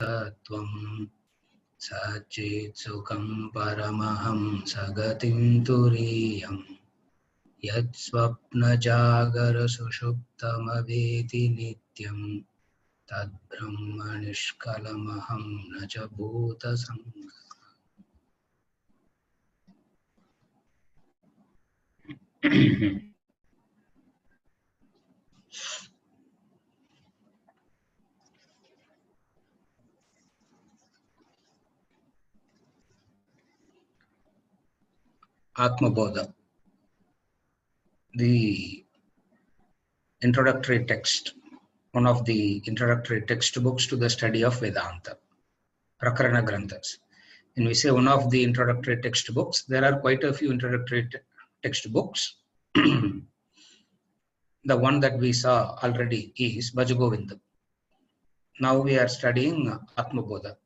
तत्त्वं सचेत् सुखं परमहं सगतिं तुरीयं यत् स्वप्नजागरसुषुप्तमवेति नित्यं तद्ब्रह्म निष्कलमहं न च भूतसङ्गः। Atmabodha, the introductory text, one of the introductory textbooks to the study of Vedanta, Prakarana Granthas. When we say one of the introductory textbooks, there are quite a few introductory textbooks. The one that we saw already is Bhajagovindam. Now we are studying Atmabodha.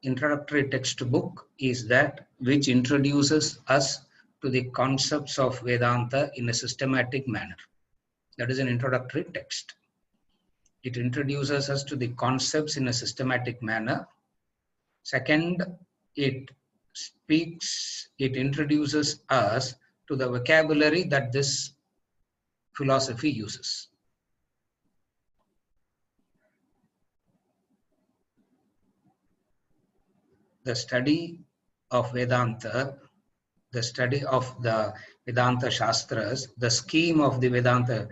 Introductory textbook is that which introduces us to the concepts of Vedanta in a systematic manner. That is an introductory text. It introduces us to the concepts in a systematic manner. Second, it introduces us to the vocabulary that this philosophy uses. The study of Vedanta, the study of the Vedanta Shastras, the scheme of the Vedanta,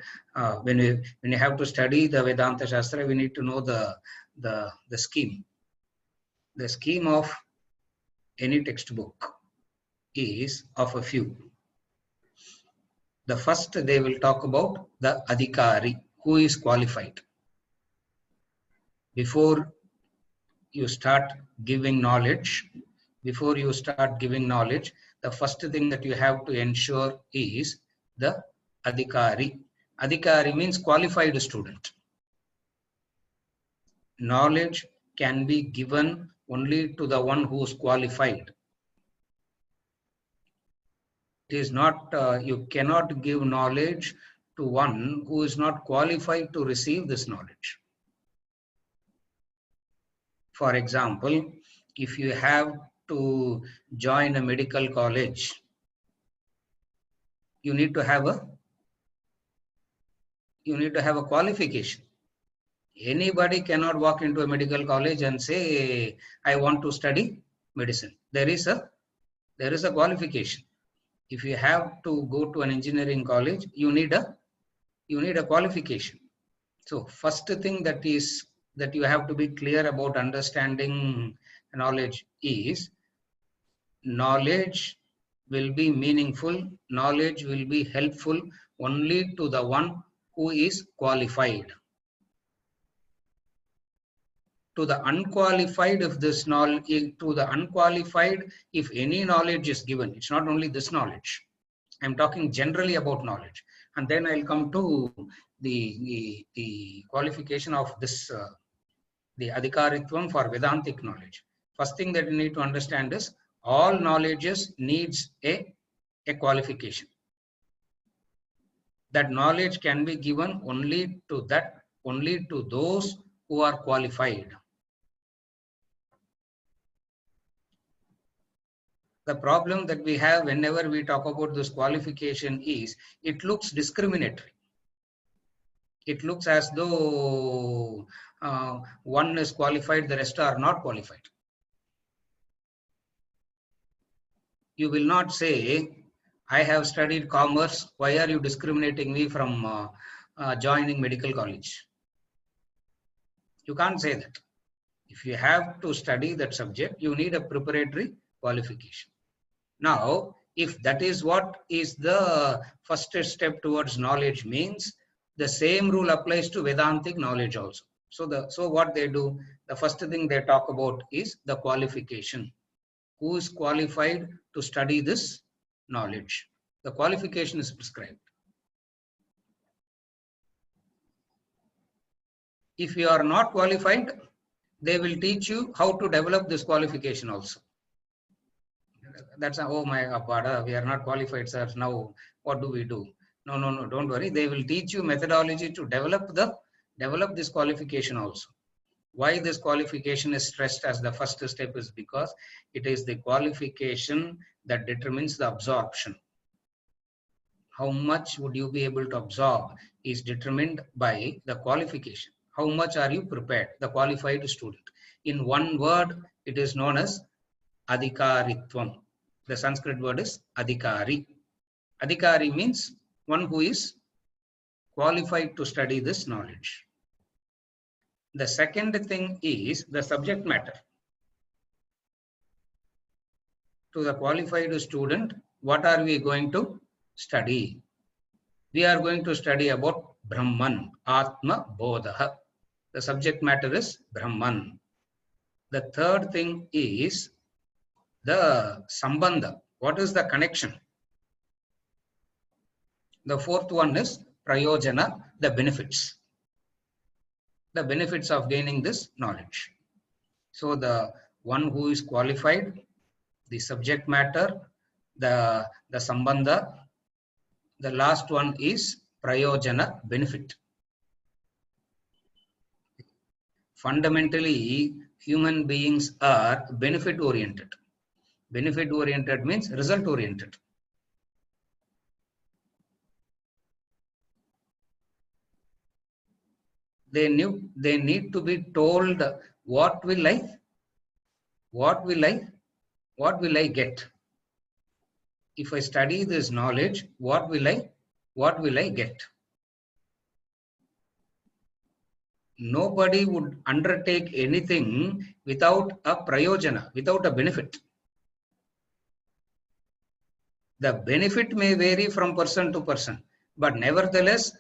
when you have to study the Vedanta Shastra, we need to know the scheme. The scheme of any textbook is of a few. The first, they will talk about the adhikari, who is qualified. Before you start giving knowledge, the first thing that you have to ensure is the adhikari. Adhikari means qualified student. Knowledge can be given only to the one who is qualified. It is not, you cannot give knowledge to one who is not qualified to receive this knowledge. For example, if you have to join a medical college, you need to have a qualification. Anybody cannot walk into a medical college and say, I want to study medicine. There is a qualification. If you have to go to an engineering college, you need a qualification. So first thing that you have to be clear about understanding knowledge is, knowledge will be meaningful, knowledge will be helpful only to the one who is qualified. To the unqualified, if any knowledge is given, it's not only this knowledge. I'm talking generally about knowledge. And then I'll come to the qualification of this, the adhikaritvam for Vedantic knowledge. First thing that you need to understand is, all knowledges needs a qualification. That knowledge can be given only to those who are qualified. The problem that we have whenever we talk about this qualification is, it looks discriminatory. It looks as though one is qualified, the rest are not qualified. You will not say, I have studied commerce, why are you discriminating me from joining medical college? You can't say that. If you have to study that subject, you need a preparatory qualification. Now, if that is what is the first step towards knowledge means, the same rule applies to Vedantic knowledge also. So what they do, the first thing they talk about is the qualification. Who is qualified to study this knowledge? The qualification is prescribed. If you are not qualified, they will teach you how to develop this qualification also. That's, oh my God, we are not qualified, sir. Now what do we do? No, don't worry. They will teach you methodology to develop the Develop this qualification also. Why this qualification is stressed as the first step is because it is the qualification that determines the absorption. How much would you be able to absorb is determined by the qualification. How much are you prepared, the qualified student? In one word, it is known as adhikaritvam. The Sanskrit word is adhikari. Adhikari means one who is qualified to study this knowledge. The second thing is the subject matter. To the qualified student, what are we going to study? We are going to study about Brahman, Atma Bodha. The subject matter is Brahman. The third thing is the Sambandha. What is the connection? The fourth one is Prayojana, the benefits. The benefits of gaining this knowledge. So the one who is qualified, the subject matter, the Sambandha, the last one is Prayojana, benefit. Fundamentally, human beings are benefit oriented. Benefit oriented means result oriented. They need to be told what will I get? If I study this knowledge, what will I get? Nobody would undertake anything without a prayojana, without a benefit. The benefit may vary from person to person, but nevertheless,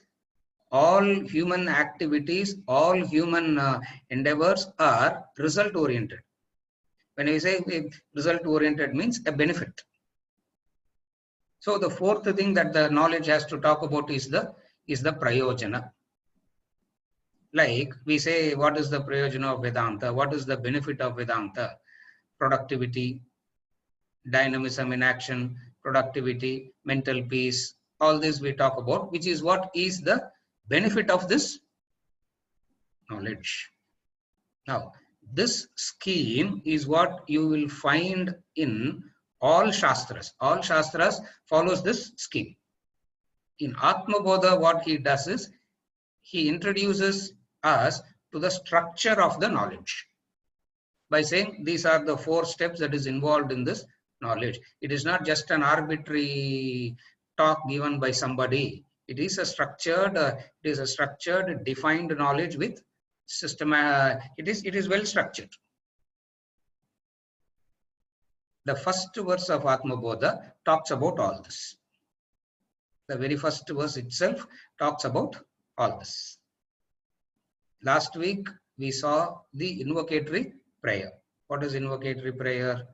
all human activities, all human endeavors are result oriented. When I say result oriented means a benefit. So the fourth thing that the knowledge has to talk about is the prayojana. Like we say, what is the prayojana of Vedanta? What is the benefit of Vedanta? Productivity, dynamism in action, productivity, mental peace, all this we talk about, which is what is the benefit of this knowledge. Now, this scheme is what you will find in all Shastras. All Shastras follows this scheme. In Atma Bodha, what he does is, he introduces us to the structure of the knowledge by saying these are the 4 steps that is involved in this knowledge. It is not just an arbitrary talk given by somebody. It is a structured, defined knowledge with system. It is well structured. The first verse of Atma Bodha talks about all this. The very first verse itself talks about all this. Last week, we saw the invocatory prayer. What is invocatory prayer?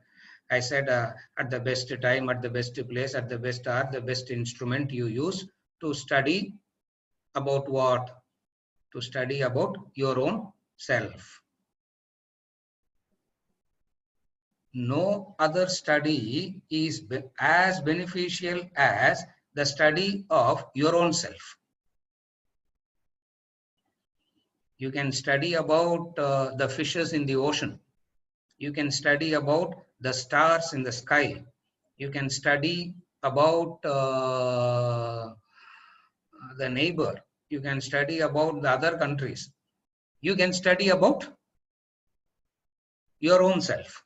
I said at the best time, at the best place, at the best hour, the best instrument you use to study about what? To study about your own self. No other study is as beneficial as the study of your own self. You can study about the fishes in the ocean. You can study about the stars in the sky. You can study about the neighbor. You can study about the other countries. You can study about your own self.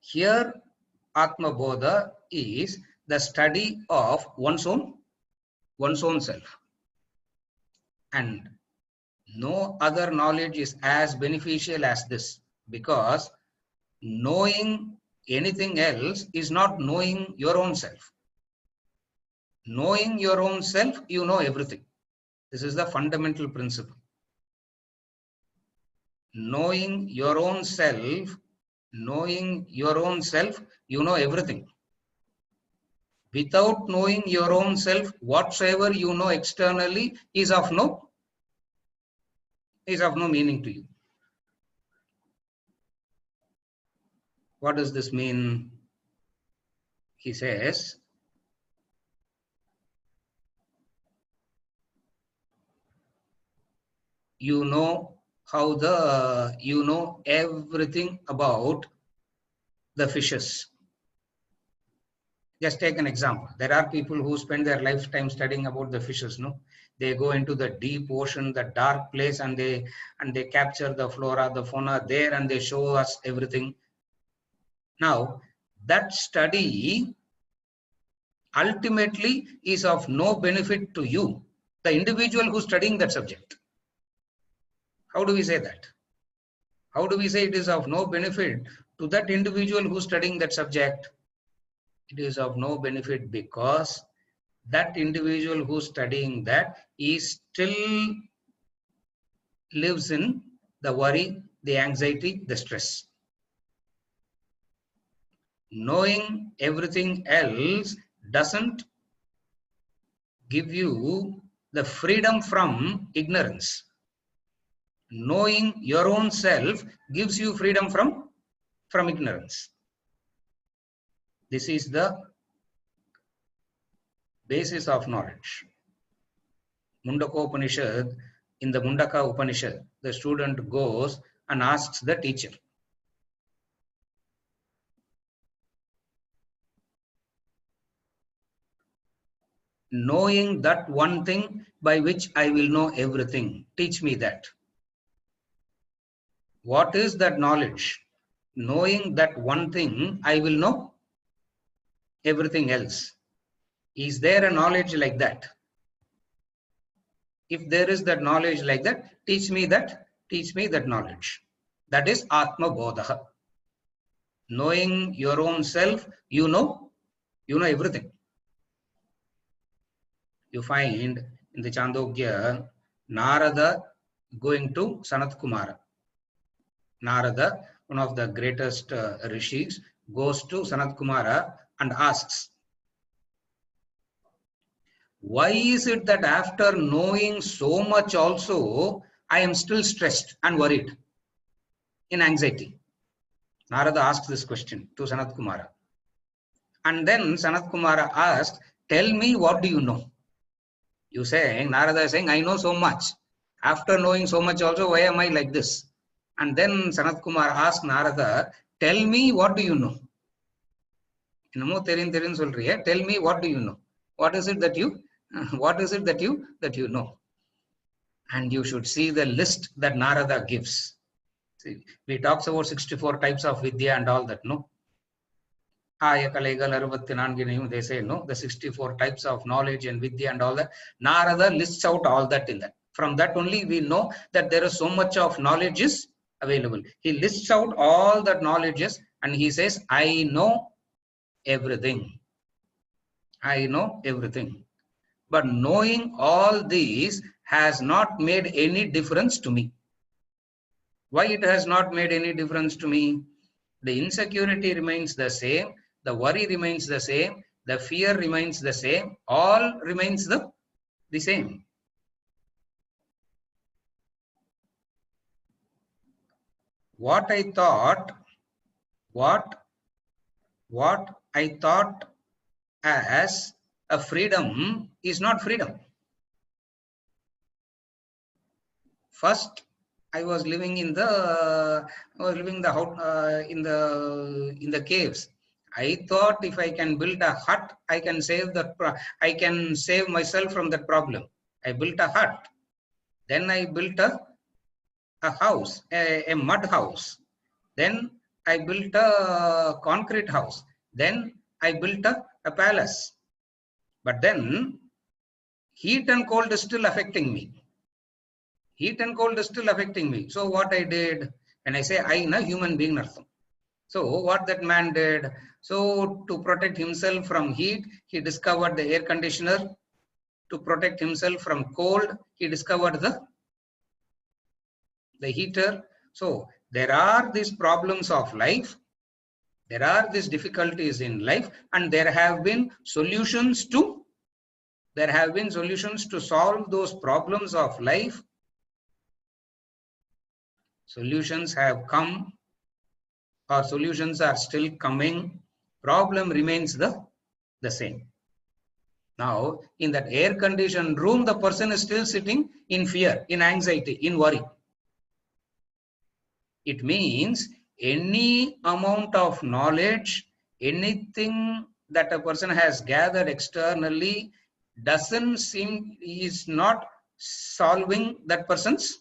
Here, Atma Bodha is the study of one's own self. And no other knowledge is as beneficial as this, because knowing anything else is not knowing your own self. Knowing your own self, you know everything. This is the fundamental principle. Knowing your own self, you know everything. Without knowing your own self, whatsoever you know externally is of no meaning to you. What does this mean? He says, you know you know everything about the fishes. Just take an example. There are people who spend their lifetime studying about the fishes. No, they go into the deep ocean, the dark place, and they capture the flora, the fauna there, and they show us everything. Now, that study ultimately is of no benefit to you, the individual who's studying that subject. How do we say that? How do we say it is of no benefit to that individual who's studying that subject? It is of no benefit because that individual who's studying that is still lives in the worry, the anxiety, the stress. Knowing everything else doesn't give you the freedom from ignorance. Knowing your own self gives you freedom from ignorance. This is the basis of knowledge. Mundaka Upanishad, in the Mundaka Upanishad, the student goes and asks the teacher, knowing that one thing by which I will know everything, teach me that. What is that knowledge? Knowing that one thing, I will know everything else. Is there a knowledge like that? If there is that knowledge like that, teach me that knowledge. That is Atma Bodha. Knowing your own self, you know everything. You find in the Chandogya, Narada going to Sanat Kumara. Narada, one of the greatest rishis, goes to Sanat Kumara and asks, why is it that after knowing so much also, I am still stressed and worried, in anxiety? Narada asks this question to Sanat Kumara. And then Sanat Kumara asks, tell me, what do you know? You saying, Narada is saying, I know so much. After knowing so much also, why am I like this? And then Sanat Kumara asks Narada, tell me, what do you know? Tell me, what do you know? What is it that you know? And you should see the list that Narada gives. See, he talks about 64 types of Vidya and all that, no? They say, no, the 64 types of knowledge and Vidya and all that. Narada lists out all that in that. From that only we know that there is so much of knowledge is available. He lists out all that knowledges and he says, I know everything. I know everything. But knowing all these has not made any difference to me. Why it has not made any difference to me? The insecurity remains the same. The worry remains the same. The fear remains the same. All remains the same. What I thought as a freedom is not freedom. First, I was living in the caves. I thought if I can build a hut, I can save myself from that problem. I built a hut. Then I built a house, a mud house. Then I built a concrete house. Then I built a palace. But then heat and cold is still affecting me. Heat and cold is still affecting me. So what I did, when I say I am a human being, so what that man did, so to protect himself from heat, he discovered the air conditioner. To protect himself from cold, he discovered the heater. So there are these problems of life. There are these difficulties in life, and there have been solutions to solve those problems of life. Solutions have come, or solutions are still coming. Problem remains the same. Now, in that air-conditioned room, the person is still sitting in fear, in anxiety, in worry. It means any amount of knowledge, anything that a person has gathered externally doesn't seem, is not solving that person's,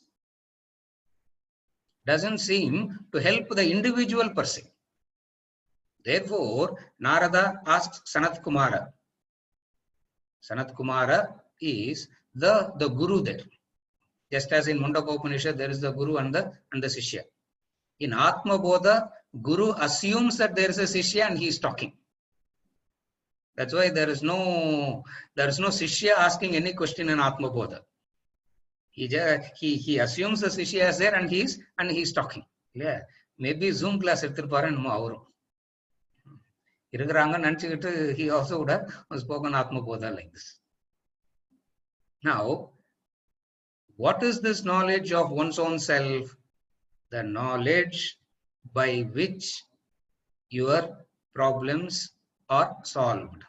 doesn't seem to help the individual person. Therefore, Narada asks Sanat Kumara. Sanat Kumara is the guru there. Just as in Mundaka Upanishad, there is the guru and the Sishya. In Atma Bodha, guru assumes that there is a Sishya and he is talking. That's why there is no Sishya asking any question in Atma Bodha. He assumes the Sishya is there and he is talking. Yeah. Maybe Zoom class he also would have spoken Atma Bodha like this. Now, what is this knowledge of one's own self? The knowledge by which your problems are solved,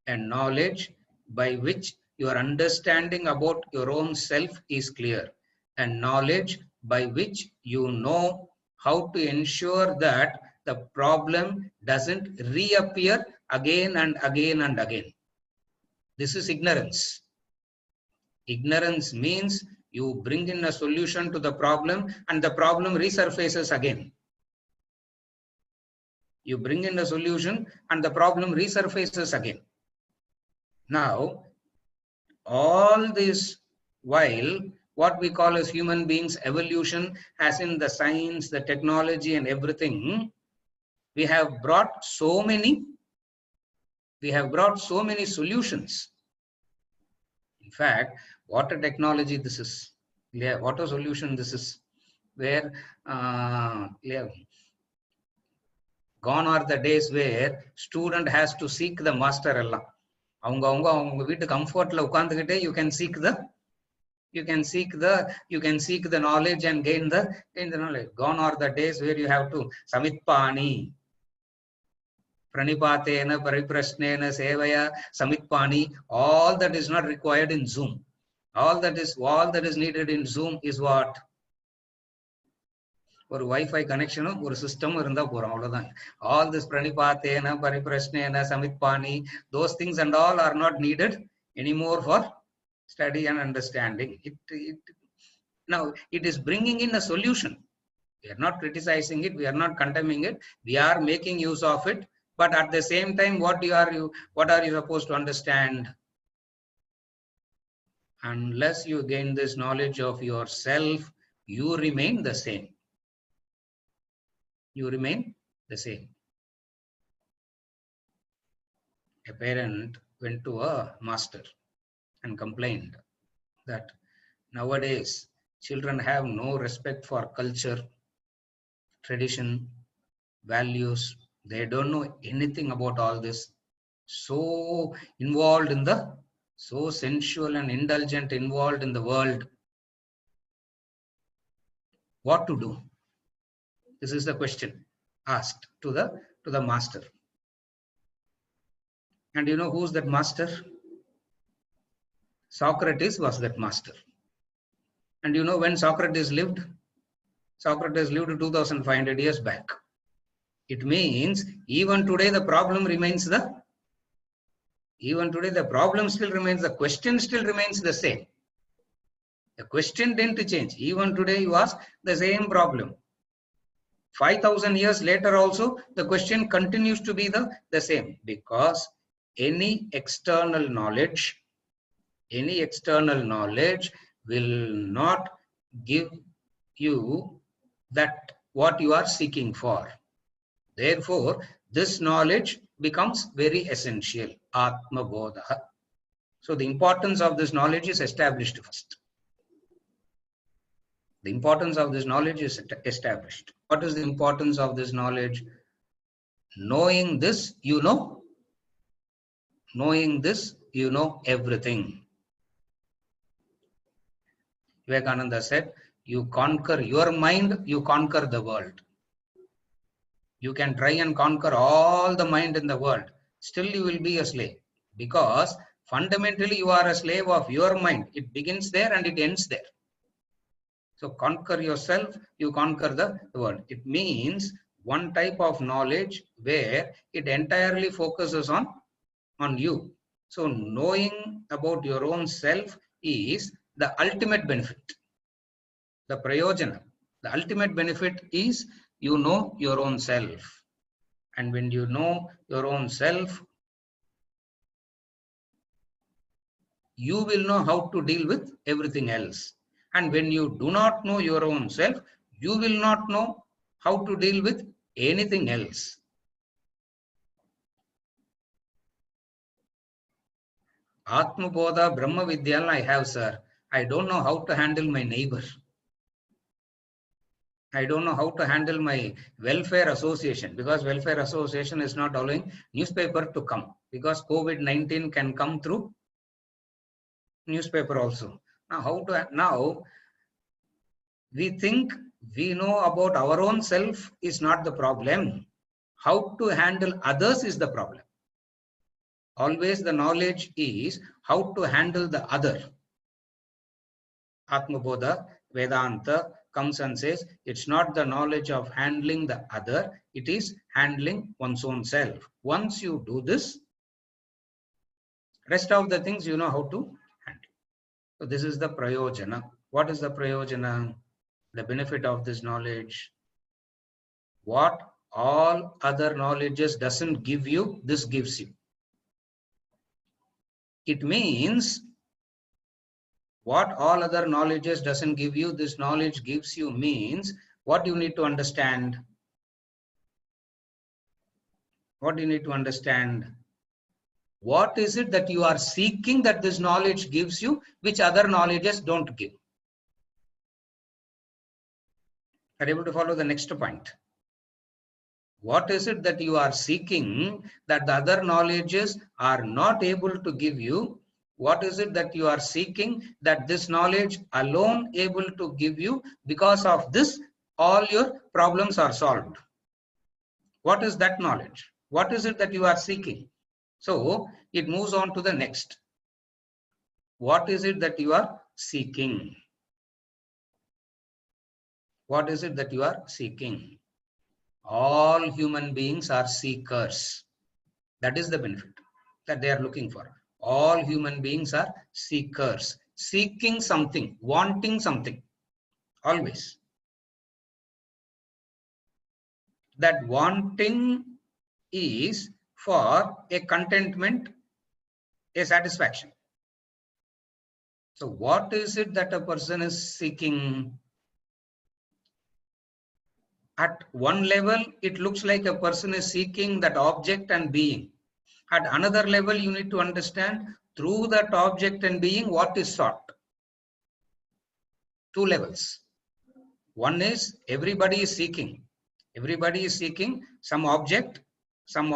and knowledge by which your understanding about your own self is clear, and knowledge by which you know how to ensure that the problem doesn't reappear again and again and again. This is ignorance. Ignorance means you bring in a solution to the problem and the problem resurfaces again. You bring in a solution and the problem resurfaces again. Now, all this while, what we call as human beings evolution, as in the science, the technology and everything, we have brought so many solutions. In fact, what a technology this is. Yeah, what a solution this is. Where gone are the days where student has to seek the master எல்லாம். அவங்க வீட்டு கம்ஃபர்ட்ல உட்கார்ந்துகிட்டே you can seek the knowledge and gain the knowledge. Gone are the days where you have to samitpani pranipatena pariprasnena sevaya samitpani. All that is not required in Zoom. All that is needed in Zoom is what? ஒரு wifi கனெக்ஷனும் ஒரு சிஸ்டமும் இருந்தா போறோம், அவ்வளவுதான். All this pranipatena pariprasnena samitpani, those things and all are not needed anymore for study and understanding. Now it is bringing in a solution. We are not criticizing it, we are not condemning it, we are making use of it. But at the same time, what are you supposed to understand? Unless you gain this knowledge of yourself, you remain the same. You remain the same. A parent went to a master and complained that nowadays children have no respect for culture, tradition, values. They don't know anything about all this. So involved in so sensual and indulgent involved in the world. What to do? This is the question asked to the master. And you know who's that master? Socrates was that master. And you know when Socrates lived? Socrates lived 2500 years back. It means even today the problem remains the problem still remains, the question still remains the same. The question didn't change. Even today you ask the same problem. 5000 years later also the question continues to be the same, because any external knowledge will not give you that what you are seeking for. Therefore, this knowledge becomes very essential. Atma Bodha. So the importance of this knowledge is established first. The importance of this knowledge is established. What is the importance of this knowledge? Knowing this, you know. Knowing this, you know everything. Vivekananda said, you conquer your mind, you conquer the world. You can try and conquer all the mind in the world. Still you will be a slave, because Fundamentally, you are a slave of your mind. It begins there and it ends there. So conquer yourself, you conquer the world. It means one type of knowledge where it entirely focuses on you. So knowing about your own self is the ultimate benefit. The prayojana, the ultimate benefit is you know your own self. And when you know your own self, you will know how to deal with everything else. And when you do not know your own self, you will not know how to deal with anything else. Atma Bodha Brahma Vidya I have, sir. I don't know how to handle my neighbor. I don't know how to handle my welfare association, because welfare association is not allowing newspaper to come, because COVID-19 can come through newspaper also. Now we think we know about our own self is not the problem. How to handle others is the problem. Always the knowledge is how to handle the other. Atma Bodha Vedanta comes and says it's not the knowledge of handling the other, it is handling one's own self. Once you do this, rest of the things you know how to handle. So this is the prayojana. What is the prayojana? The benefit of this knowledge. What all other knowledges doesn't give you, this gives you. It means what all other knowledges doesn't give you, this knowledge gives you, means what you need to understand. What do you need to understand? What is it that you are seeking that this knowledge gives you, which other knowledges don't give? Are you able to follow the next point? What is it that you are seeking that the other knowledges are not able to give you? What is it that you are seeking that this knowledge alone able to give you? Because of this, all your problems are solved. What is that knowledge? What is it that you are seeking? So it moves on to the next. What is it that you are seeking? What is it that you are seeking? All human beings are seekers. That is the benefit that they are looking for. All human beings are seekers, seeking something, wanting something, always. That wanting is for a contentment, a satisfaction. So what is it that a person is seeking? At one level, it looks like a person is seeking that object and being. At another level, you need to understand through that object and being what is sought. Two levels. One is everybody is seeking. Everybody is seeking some object, some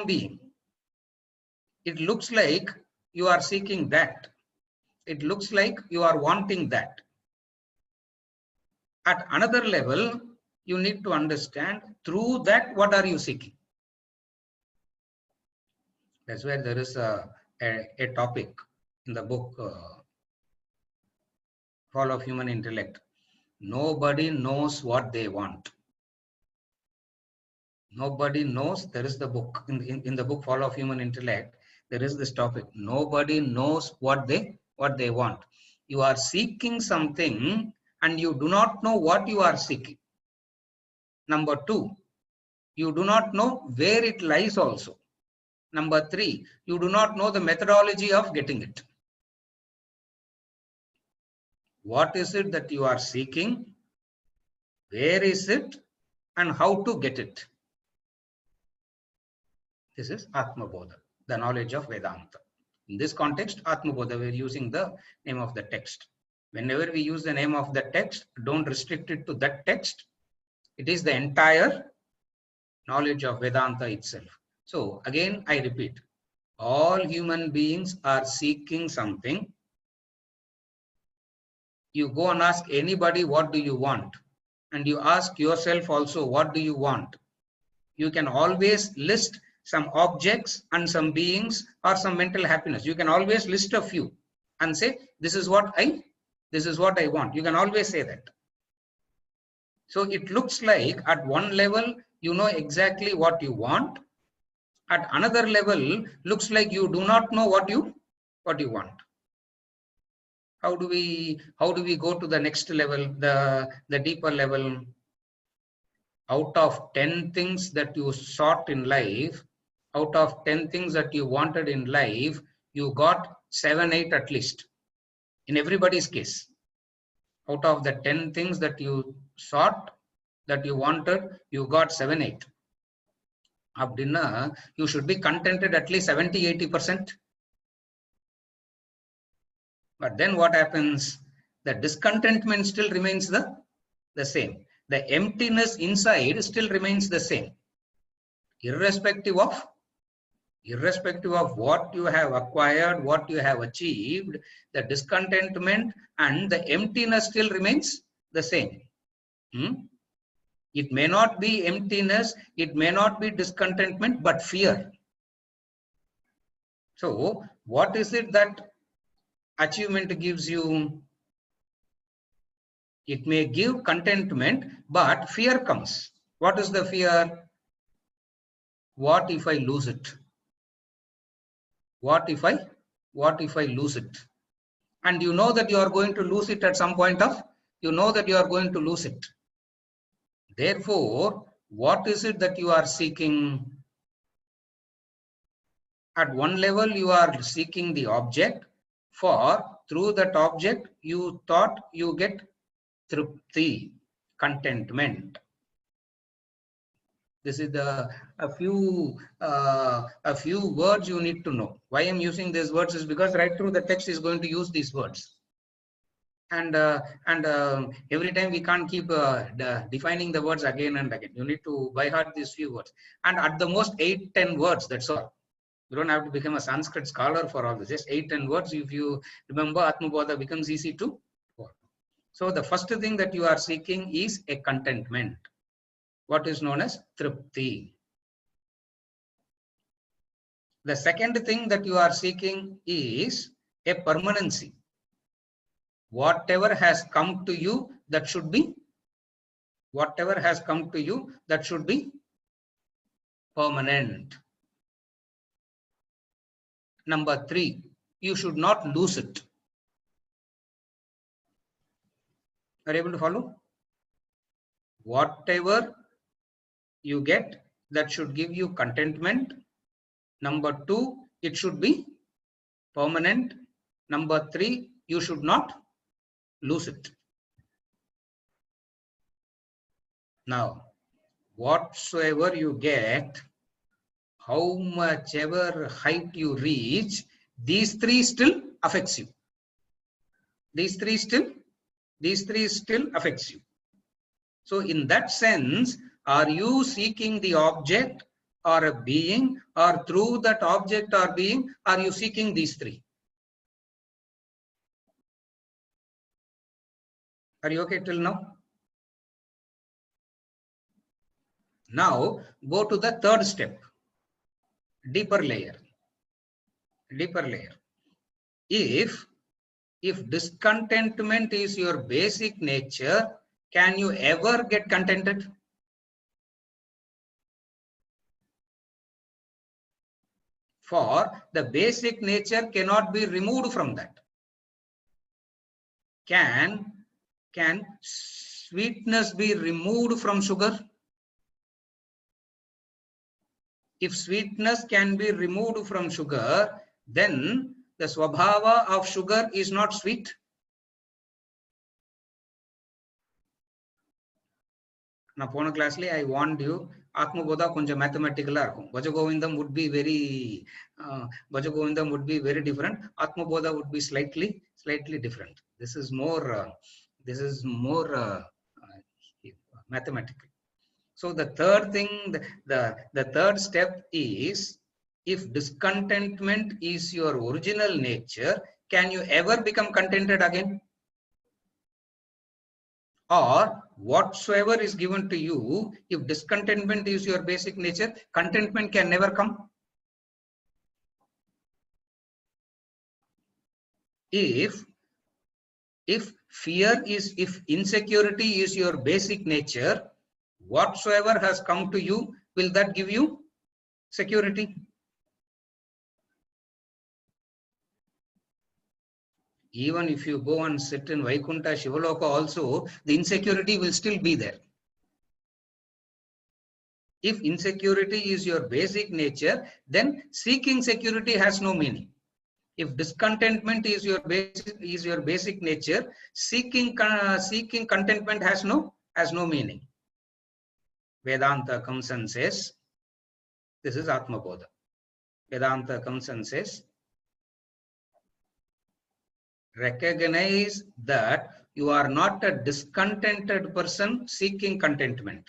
being. It looks like you are seeking that. It looks like you are wanting that. At another level, you need to understand through that what are you seeking. That's where there is a topic in the book, Fall of Human Intellect. Nobody knows what they want. Nobody knows. There is the book in the book Fall of Human Intellect. There is this topic. Nobody knows what they want. You are seeking something and you do not know what you are seeking. Number two, you do not know where it lies also. Number three, you do not know the methodology of getting it. What is it that you are seeking? Where is it? And how to get it? This is Atma Bodha, the knowledge of Vedanta. In this context, Atma Bodha, we're using the name of the text. Whenever we use the name of the text, don't restrict it to that text. It is the entire knowledge of Vedanta itself. So again, I repeat, all human beings are seeking something. You go and ask anybody, what do you want? And you ask yourself also, what do you want? You can always list some objects and some beings or some mental happiness. You can always list a few and say, this is what I want. You can always say that. So it looks like at one level, you know exactly what you want. At another level, looks like you do not know what you want. How do we go to the next level, the deeper level? Out of 10 things that you sought in life, out of 10 things that you wanted in life, you got 7, 8 at least. In everybody's case, out of the 10 things that you sought, that you wanted, you got 7, 8. Abdinna, you should be contented at least 70, 80%. But then what happens? The discontentment still remains the same. The emptiness inside still remains the same. Irrespective of what you have acquired, what you have achieved, the discontentment and the emptiness still remains the same. It may not be emptiness, it may not be discontentment, but fear. So, what is it that achievement gives you? It may give contentment, but fear comes. What is the fear? What if I lose it? What if I lose it? And you know that you are going to lose it at some point of, Therefore, what is it that you are seeking? At one level, you are seeking the object, for through that object, you thought you get tripti, contentment. This is a few words you need to know. Why I'm using these words is because right through the text is going to use these words. And every time we can't keep defining the words again and again. You need to by heart these few words. And at the most 8, 10 words, that's all. You don't have to become a Sanskrit scholar for all this. Just 8, 10 words. If you remember, Atmabodha becomes easy to work. So the first thing that you are seeking is a contentment. What is known as tripti. The second thing that you are seeking is a permanency. Whatever has come to you, that should be permanent. Number 3, you should not lose it. Are you able to follow? Whatever you get, that should give you contentment. Number 2, it should be permanent. Number 3, you should not lose it. Now, whatsoever you get, how much ever height you reach, these 3 still affects you. These three still affects you. So in that sense, are you seeking the object or a being, or through that object or being, are you seeking these 3? Are you okay till now? Now go to the third step, deeper layer. If discontentment is your basic nature, can you ever get contented? For the basic nature cannot be removed from that. Can sweetness be removed from sugar? If sweetness can be removed from sugar, then the swabhava of sugar is not sweet. Now, pona classly, I warned you, Atmabodha konja mathematical arkum. Bhajagovindam would be very different. Atmabodha would be slightly different. This is more mathematical. So the third thing, the third step is, if discontentment is your original nature, can you ever become contented again? or whatsoever is given to you, if discontentment is your basic nature, contentment can never come. If insecurity is your basic nature, whatsoever has come to you, will that give you security? Even if you go and sit in Vaikuntha Shivaloka also, the insecurity will still be there. If insecurity is your basic nature, then seeking security has no meaning. If discontentment is your basic nature, seeking contentment has no meaning. Vedanta comes and says, this is Atma Bodha. Vedanta comes and says, recognize that you are not a discontented person seeking contentment.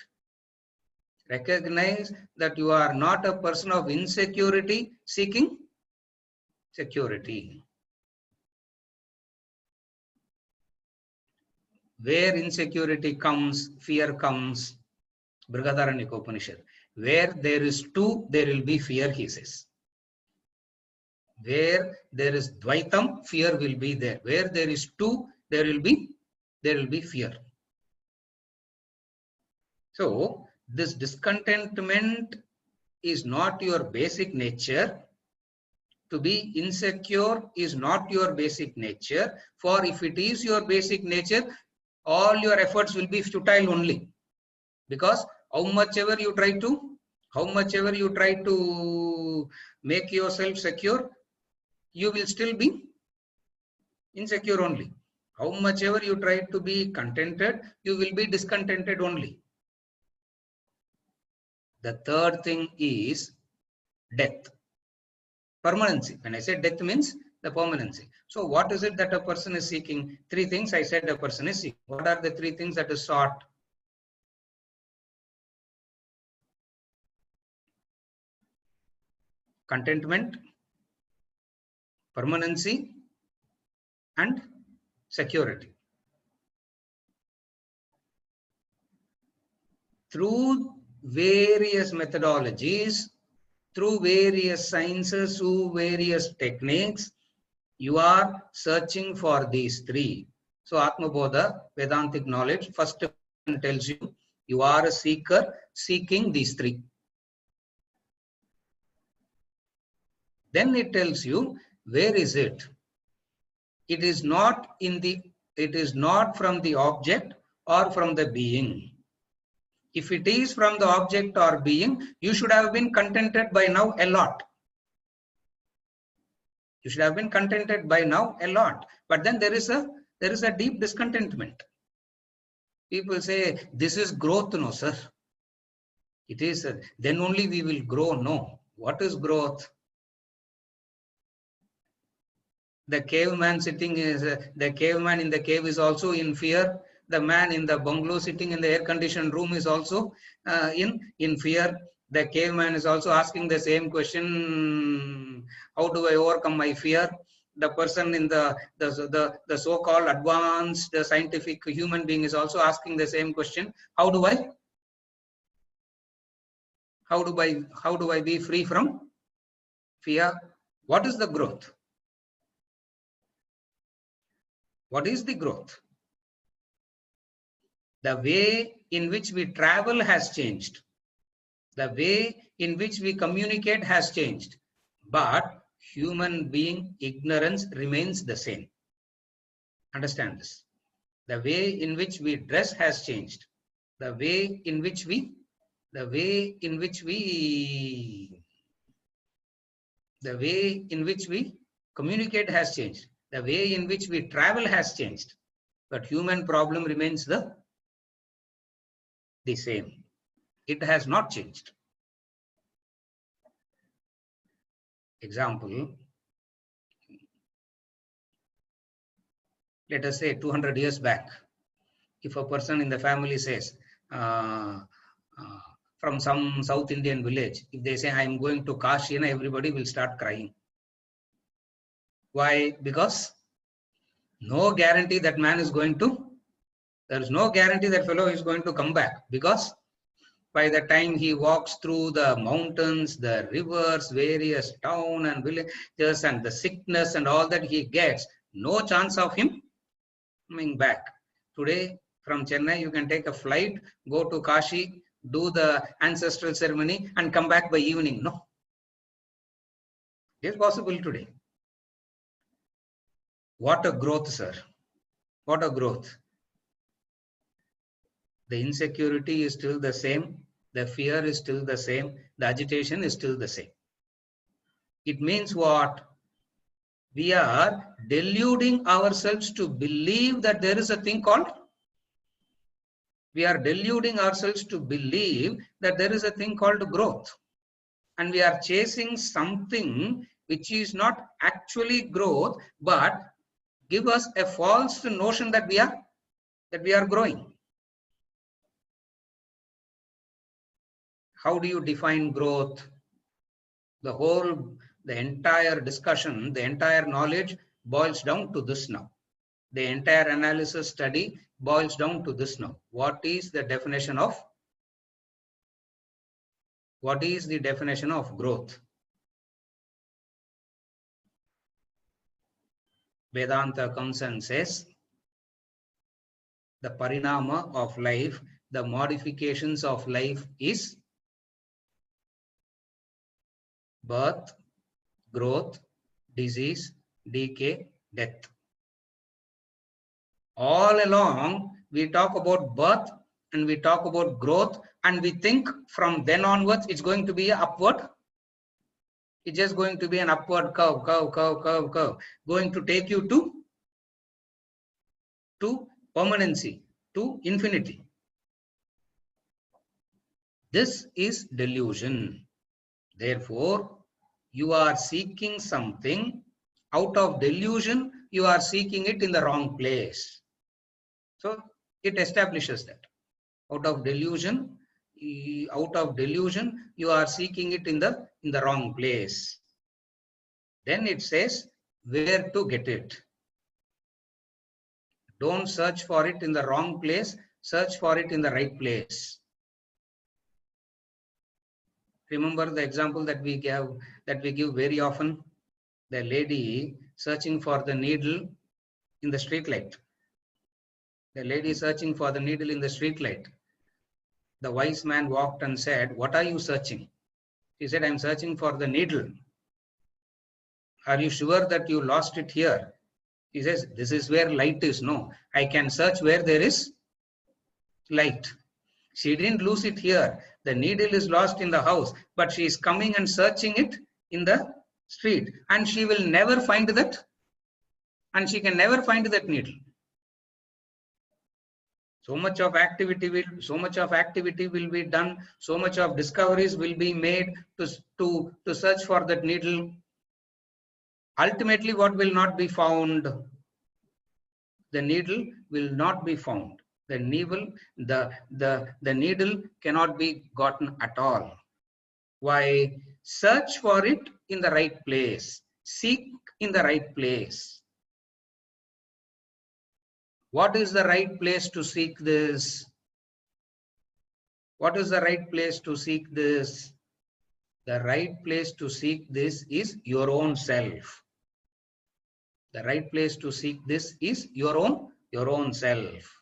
Recognize that you are not a person of insecurity seeking security. Where insecurity comes, fear comes. Brihadaranyaka Upanishad. Where there is two, there will be fear, he says. Where there is Dvaitam, fear will be there. Where there is two, there will be fear. So this discontentment is not your basic nature. To be insecure is not your basic nature. For if it is your basic nature, all your efforts will be futile only. Because how much ever you try to make yourself secure, you will still be insecure only. How much ever you try to be contented, you will be discontented only. The third thing is death. Permanency. When I say death means the permanency. So what is it that a person is seeking? Three things I said a person is seeking. What are the three things that is sought? Contentment, permanency, and security. Through various methodologies, through various sciences, through various techniques, you are searching for these three. So Atma Bodha, Vedantic knowledge, first tells you, you are a seeker seeking these three. Then it tells you, where is it? It is not from the object or from the being. If it is from the object or being, you should have been contented by now a lot. You should have been contented by now a lot. But then there is a deep discontentment. People say, this is growth, no, sir. It is, then only we will grow. No. What is growth? The caveman the caveman in the cave is also in fear. The man in the bungalow sitting in the air-conditioned room is also in fear. The caveman is also asking the same question, how do I overcome my fear? The person in the so-called advanced scientific human being is also asking the same question, how do I be free from fear? What is the growth? What is the growth? The way in which we travel has changed. The way in which we communicate has changed. But human being ignorance remains the same. Understand this. The way in which we dress has changed. The way in which we communicate has changed. The way in which we travel has changed. But human problem remains the same. It has not changed. Example, let us say 200 years back, if a person in the family says, from some South Indian village, if they say, I am going to Kashi, everybody will start crying. Why? Because no guarantee that man is going to There is no guarantee that fellow is going to come back, because by the time he walks through the mountains, the rivers, various town and villages, and the sickness and all that he gets, no chance of him coming back. Today, from Chennai, you can take a flight, go to Kashi, do the ancestral ceremony, and come back by evening. No. It is possible today. What a growth, sir. What a growth. The insecurity is still the same. The fear is still the same. The agitation is still the same. It means what? We are deluding ourselves to believe that there is a thing called. We are deluding ourselves to believe that there is a thing called growth. And we are chasing something which is not actually growth, but give us a false notion that we are growing. How do you define growth? The entire discussion, the entire knowledge boils down to this now. The entire analysis study boils down to this now. What is the definition of growth? Vedanta comes and says the parinama of life, the modifications of life is birth, growth, disease, decay, death. All along, we talk about birth and we talk about growth, and we think from then onwards it's going to be upward. It's just going to be an upward curve, going to take you to permanency, to infinity. This is delusion. Therefore, you are seeking something out of delusion. You are seeking it in the wrong place. So it establishes that out of delusion, you are seeking it in the wrong place. Then it says where to get it. Don't search for it in the wrong place. Search for it in the right place. Remember the example that we give very often, the lady searching for the needle in the street light. The lady searching for the needle in the street light. The wise man walked and said, "What are you searching?" He said, "I'm searching for the needle." "Are you sure that you lost it here?" He says, "This is where light is." "No, I can search where there is light." She didn't lose it here. The needle is lost in the house, but she is coming and searching it in the street, and she will never find that, and she can never find that needle. So much of activity will be done. So much of discoveries will be made to search for that needle. Ultimately, what will not be found? The needle will not be found. The needle cannot be gotten at all. Why? Search for it in the right place. Seek in the right place. What is the right place to seek this? What is the right place to seek this? The right place to seek this is your own self. The right place to seek this is your own self.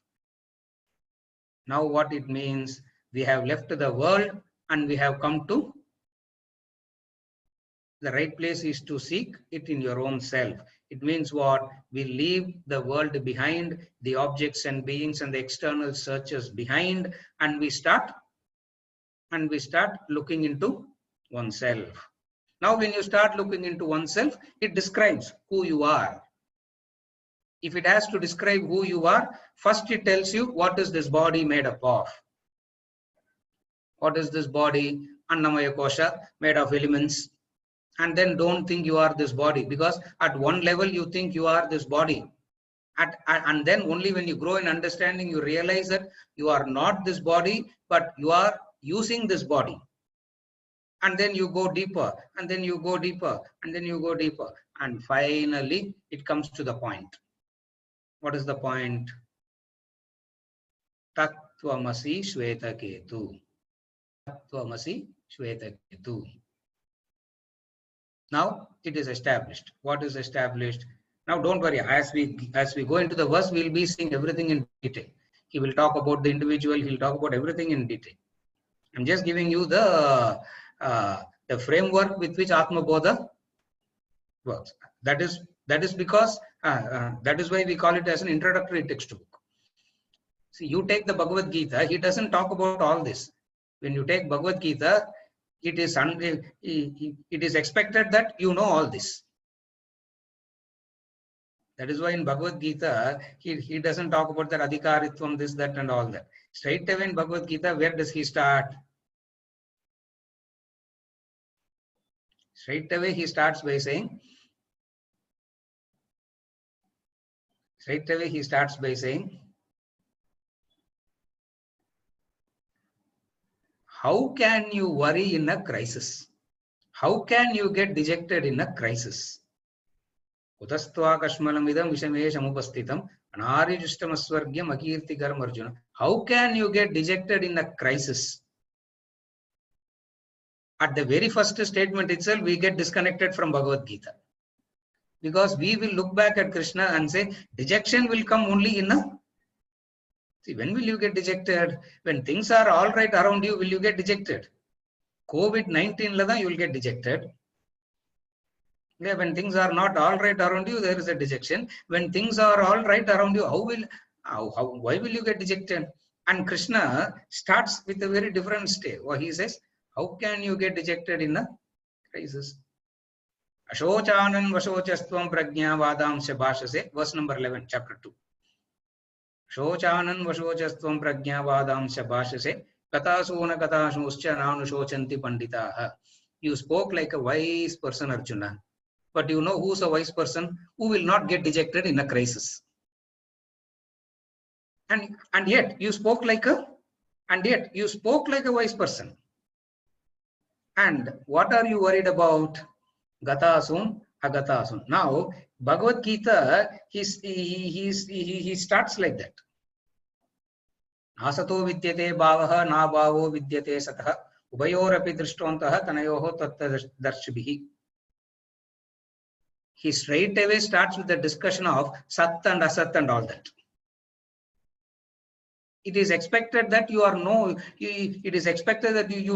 Now what it means, we have left the world and we have come to the right place is to seek it in your own self. It means what? We leave the world behind, the objects and beings and the external searches behind, and we start looking into oneself. Now when you start looking into oneself, it describes who you are. If it has to describe who you are, first it tells you what is this body made up of. What is this body? Annamaya kosha, made of elements. And then don't think you are this body, because at one level you think you are this body. And then only when you grow in understanding, you realize that you are not this body, but you are using this body. And then you go deeper, and then you go deeper, and then you go deeper. And finally, it comes to the point. What is the point? Tattvamasi Shvetaketu. Tattvamasi Shvetaketu. Now it is established. What is established? Now don't worry, as we go into the verse, we'll be seeing everything in detail. He will talk about the individual, he'll talk about everything in detail. I'm just giving you the framework with which Atma Bodha works. That is because that is why we call it as an introductory textbook. See, you take the Bhagavad Gita, he doesn't talk about all this. When you take Bhagavad Gita, it is expected that you know all this. That is why in Bhagavad Gita, he doesn't talk about that adhikaritvam, this, that, and all that. Straight away in Bhagavad Gita, where does he start? Straight away he starts by saying, how can you worry in a crisis? How can you get dejected in a crisis? Utastva kashmalamidam vishame samupastitam anarijustamasvargyam akirtikaram Arjuna. How can you get dejected in a crisis? At the very first statement itself, we get disconnected from Bhagavad Gita. Because we will look back at Krishna and say, dejection will come only in a... See, when will you get dejected? When things are all right around you, will you get dejected? COVID-19, you will get dejected. Yeah, when things are not all right around you, there is a dejection. When things are all right around you, why will you get dejected? And Krishna starts with a very different state. Well, he says, how can you get dejected in a crisis? Ashochanan vashochastvam prajnavadamsya bhashase, verse number 11, chapter 2. Ashochanan vashochastvam prajnavadamsya bhashase, katasuna katashuscha nanushocanti panditaha. You spoke like a wise person, Arjuna. But you know who's a wise person? Who will not get dejected in a crisis. And yet you spoke like a wise person. And what are you worried about? Gatasum, agatasum. Now, Bhagavad Gita, he starts like that. Asato vidyate bhavaha na bhavo vidyate satah ubayorapi drishtontaha tanayoho tattadarshibhihi. He straight away starts with the discussion of Sat and Asat and all that. It is expected that you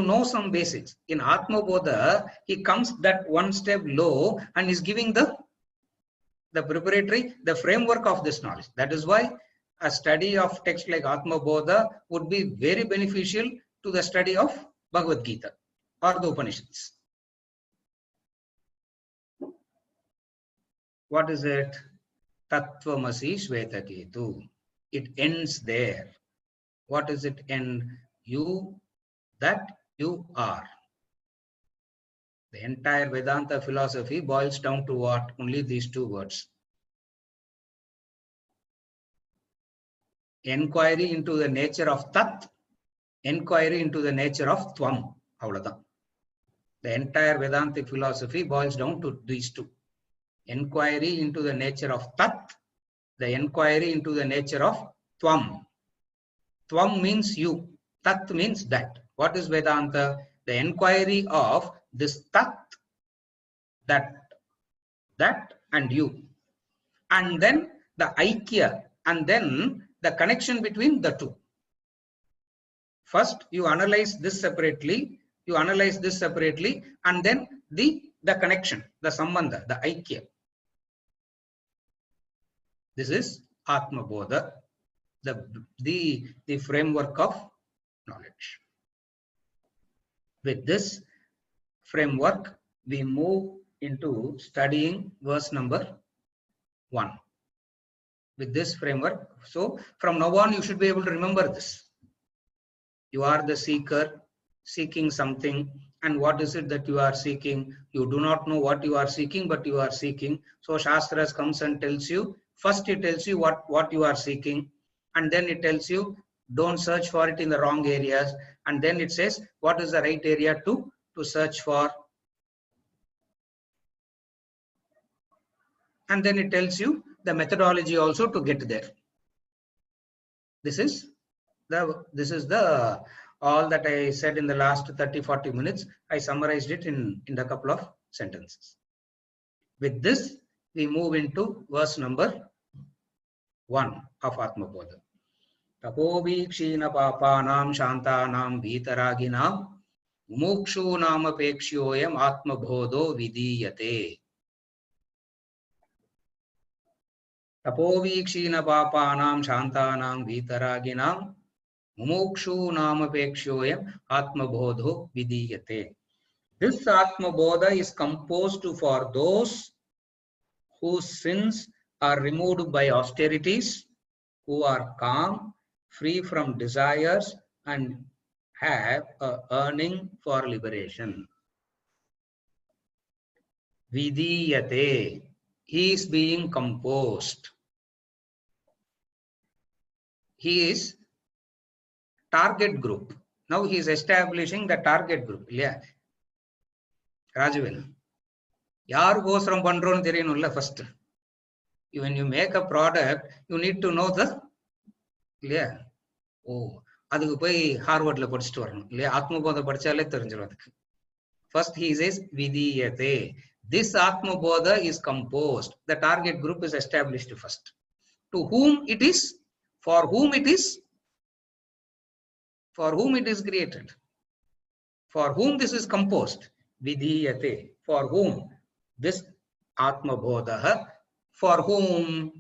know some basics. In Atma Bodha, he comes that one step low and is giving the preparatory, the framework of this knowledge. That is why a study of text like Atma Bodha would be very beneficial to the study of Bhagavad Gita or the Upanishads. What is it? Tattvamasi Shvetaketu. It ends there. What does it end? You, that you are. The entire Vedanta philosophy boils down to what? Only these two words. Enquiry into the nature of Tat, enquiry into the nature of Tvam. The entire Vedantic philosophy boils down to these two. Enquiry into the nature of Tat, the inquiry into the nature of Tvam. Tvam means you, Tat means that. What is Vedanta? The inquiry of this Tat, that and you. And then the Aikya, and then the connection between the two. First, you analyze this separately, and then the connection, the Sambandha, the Aikya. This is Atma Bodha, the framework of knowledge. With this framework, we move into studying verse number 1. With this framework, so from now on, you should be able to remember this. You are the seeker, seeking something, and what is it that you are seeking? You do not know what you are seeking, but you are seeking. So Shastras comes and tells you, first it tells you what you are seeking, and then it tells you don't search for it in the wrong areas, and then it says what is the right area to search for, and then it tells you the methodology also to get there. This is This is the all that I said in the last 30-40 minutes. I summarized it in a couple of sentences. With this, we move into verse number 1 of Atmabodha. Tapovikshina papanam shantanam vitaraginam mukshunam apekshyoyam atmabodho vidiyate. Tapovikshina papanam shantanam vitaraginam mukshunam apekshyoyam atmabodho vidiyate. This Atmabodha is composed for those whose sins are removed by austerities, who are calm, free from desires, and have a earning for liberation. Vidiyate, he is being composed. He is target group. Now he is establishing the target group. Yeah. Rajavel. யாருக்கோசரம் பண்றோம்னு தெரியணும்ல first. When you make a product, you need to know the இல்லையா அதுக்கு போய் ஹார்வர்ட்ல படிச்சுட்டு வரணும் இல்லையா ஆத்மபோதம் படிச்சாலே தெரிஞ்சிடும் அதுக்கு. First he says vidiyate. This Atmabodha is composed. The target group is established first. To whom it is? For whom it is? For whom it is created? For whom this is composed? Vidiyate. For whom? This Atmabodha. For whom?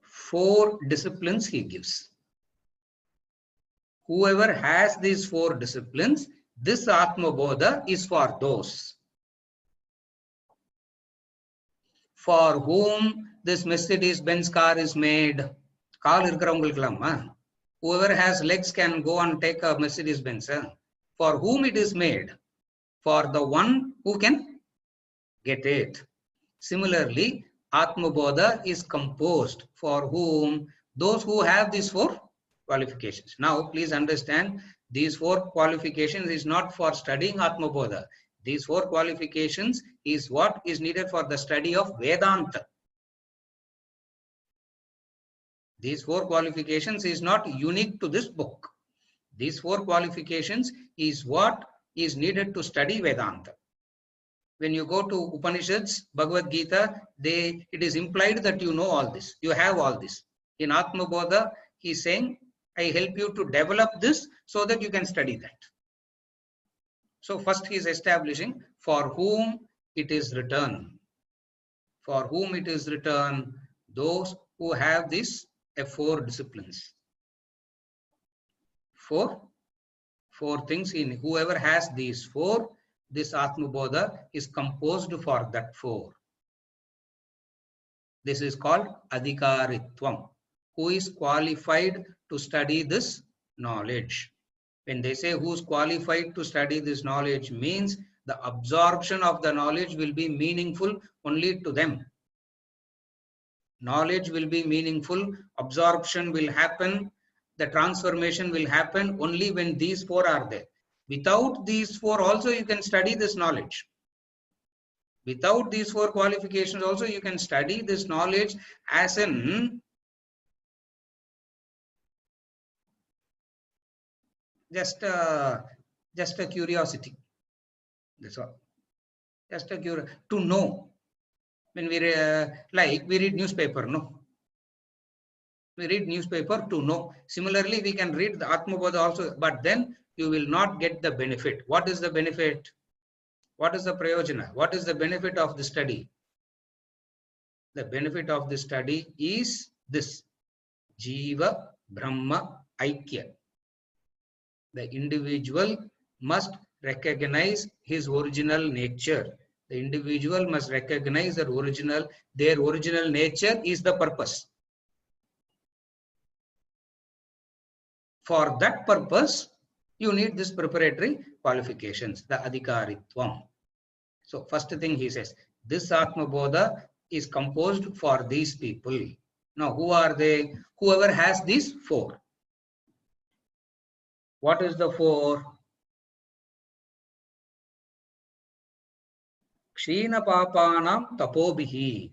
Four disciplines he gives. Whoever has these four disciplines, this Atmabodha is for those. For whom this Mercedes-Benz car is made. Whoever has legs can go and take a Mercedes-Benz. For whom it is made? For the one who can get it. Similarly, Atmabodha is composed for whom? Those who have these four qualifications. Now, please understand, these four qualifications is not for studying Atmabodha. These four qualifications is what is needed for the study of Vedanta. These four qualifications is not unique to this book. These four qualifications is what is needed to study Vedanta. When you go to Upanishads, Bhagavad Gita, it is implied that you know all this. You have all this. In Atmabodha, he is saying, I help you to develop this so that you can study that. So first he is establishing for whom it is written. For whom it is written, those who have these four disciplines. Four things in whoever has these four, this Atmabodha is composed for that four. This is called Adhikaritvam. Who is qualified to study this knowledge? When they say who is qualified to study this knowledge, means the absorption of the knowledge will be meaningful only to them. Knowledge will be meaningful, absorption will happen, the transformation will happen only when these four are there. Without these four also you can study this knowledge. Without these four qualifications also you can study this knowledge as in just a curiosity. That's all. Just a curiosity to know. When we read newspaper, no? We read newspaper to know. Similarly, we can read the Atmabodha also, but then you will not get the benefit. What is the benefit? What is the prayojana? What is the benefit of the study? The benefit of the study is this Jiva Brahma Aikya. The individual must recognize his original nature. The individual must recognize their original nature is the purpose. For that purpose, you need this preparatory qualifications, the Adhikaritvam. So first thing he says, this Atmabodha is composed for these people. Now, who are they? Whoever has these four. What is the four? Kshina papanam tapobihi.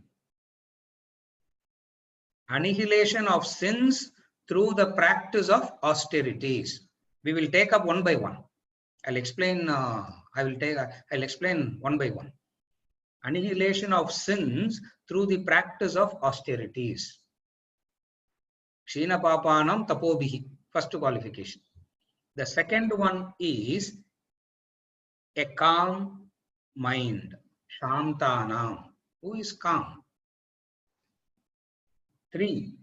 Annihilation of sins through the practice of austerities. We will take up one by one. I'll explain. I'll explain one by one. Annihilation of sins through the practice of austerities. Kshina papanam tapobihi. First qualification. The second one is a calm mind. Shantanam. Who is calm? 3.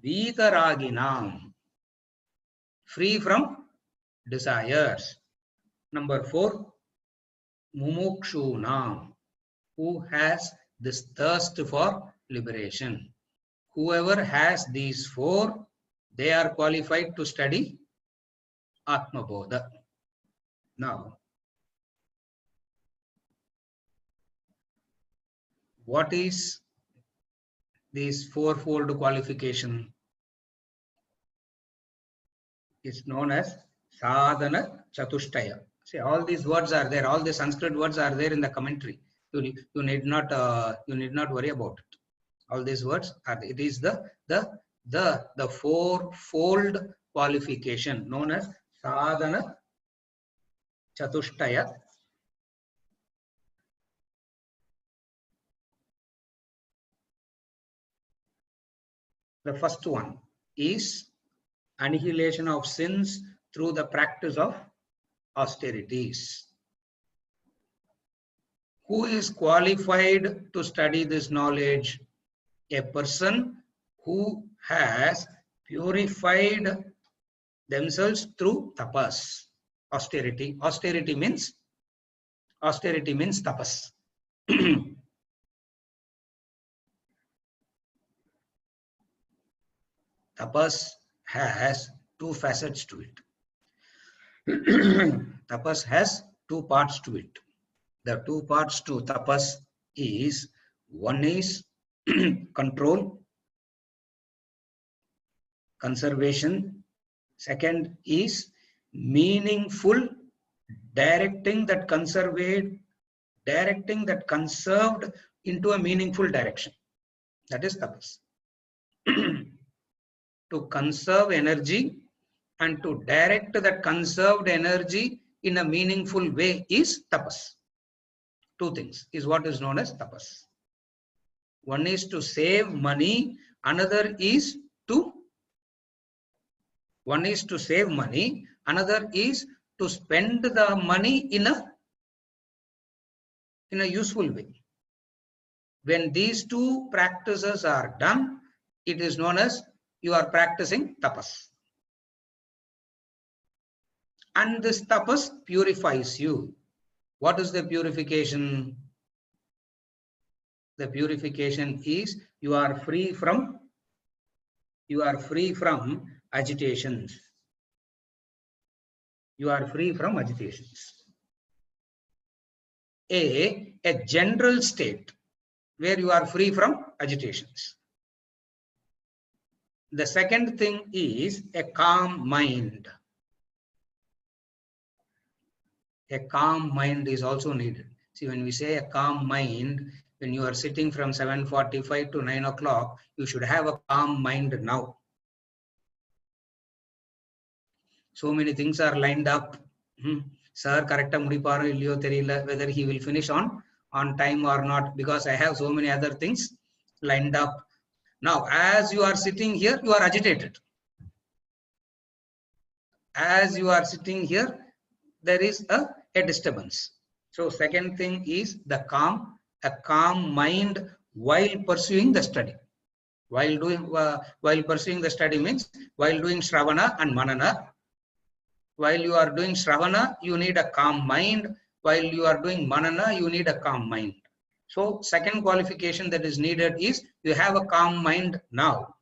Vitaraginam. Free from desires. Number 4. Mumukshunam. Who has this thirst for liberation. Whoever has these 4, they are qualified to study Atma Bodha. Now, what is this fourfold qualification? It's known as Sadhana Chatushtaya. See, all these words are there. All the Sanskrit words are there in the commentary. You need not worry about it. All these words are. It is the fourfold qualification known as Sadhana Chatushtaya. The first one is annihilation of sins through the practice of austerities. Who is qualified to study this knowledge? A person who has purified themselves through tapas. Austerity. Austerity means tapas. Tapas has 2 facets to it. Tapas has 2 parts to it. The 2 parts to tapas is, one is control, conservation. Second is meaningful, directing that conserved into a meaningful direction. That is tapas. To conserve energy and to direct that conserved energy in a meaningful way is tapas. 2 things is what is known as tapas. One is to save money, another is to save money, another is to spend the money in a useful way. When these 2 practices are done, it is known as you are practicing tapas. And this tapas purifies you. What is the purification? The purification is you are free from agitations. You are free from agitations. A general state where you are free from agitations. The second thing is a calm mind. A calm mind is also needed. See, when we say a calm mind, when you are sitting from 7:45 to 9 o'clock, you should have a calm mind now. So many things are lined up. Sir, correcta mudiparo illiyo theriyala, whether he will finish on time or not, because I have so many other things lined up. Now, as you are sitting here, you are agitated. As you are sitting here, there is a disturbance. So second thing is a calm mind while pursuing the study. While pursuing the study means while doing Shravana and Manana. While you are doing Shravana, you need a calm mind. While you are doing Manana, you need a calm mind. So second qualification that is needed is you have a calm mind now.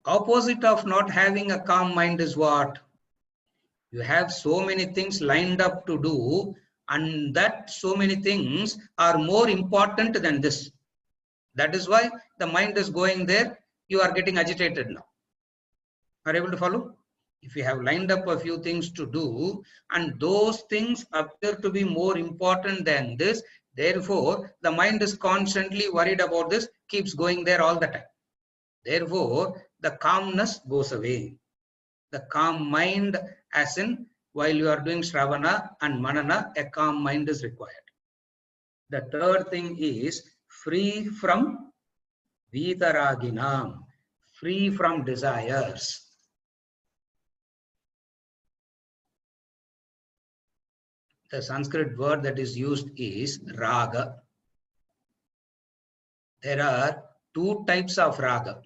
Opposite of not having a calm mind is what? You have so many things lined up to do, and that so many things are more important than this. That is why the mind is going there. You are getting agitated now. Are you able to follow? If you have lined up a few things to do and those things appear to be more important than this, therefore the mind is constantly worried about this, keeps going there all the time. Therefore, the calmness goes away. The calm mind, as in while you are doing Shravana and Manana, a calm mind is required. The third thing is free from Vitaraginam, free from desires. The Sanskrit word that is used is raga. There are two types of raga.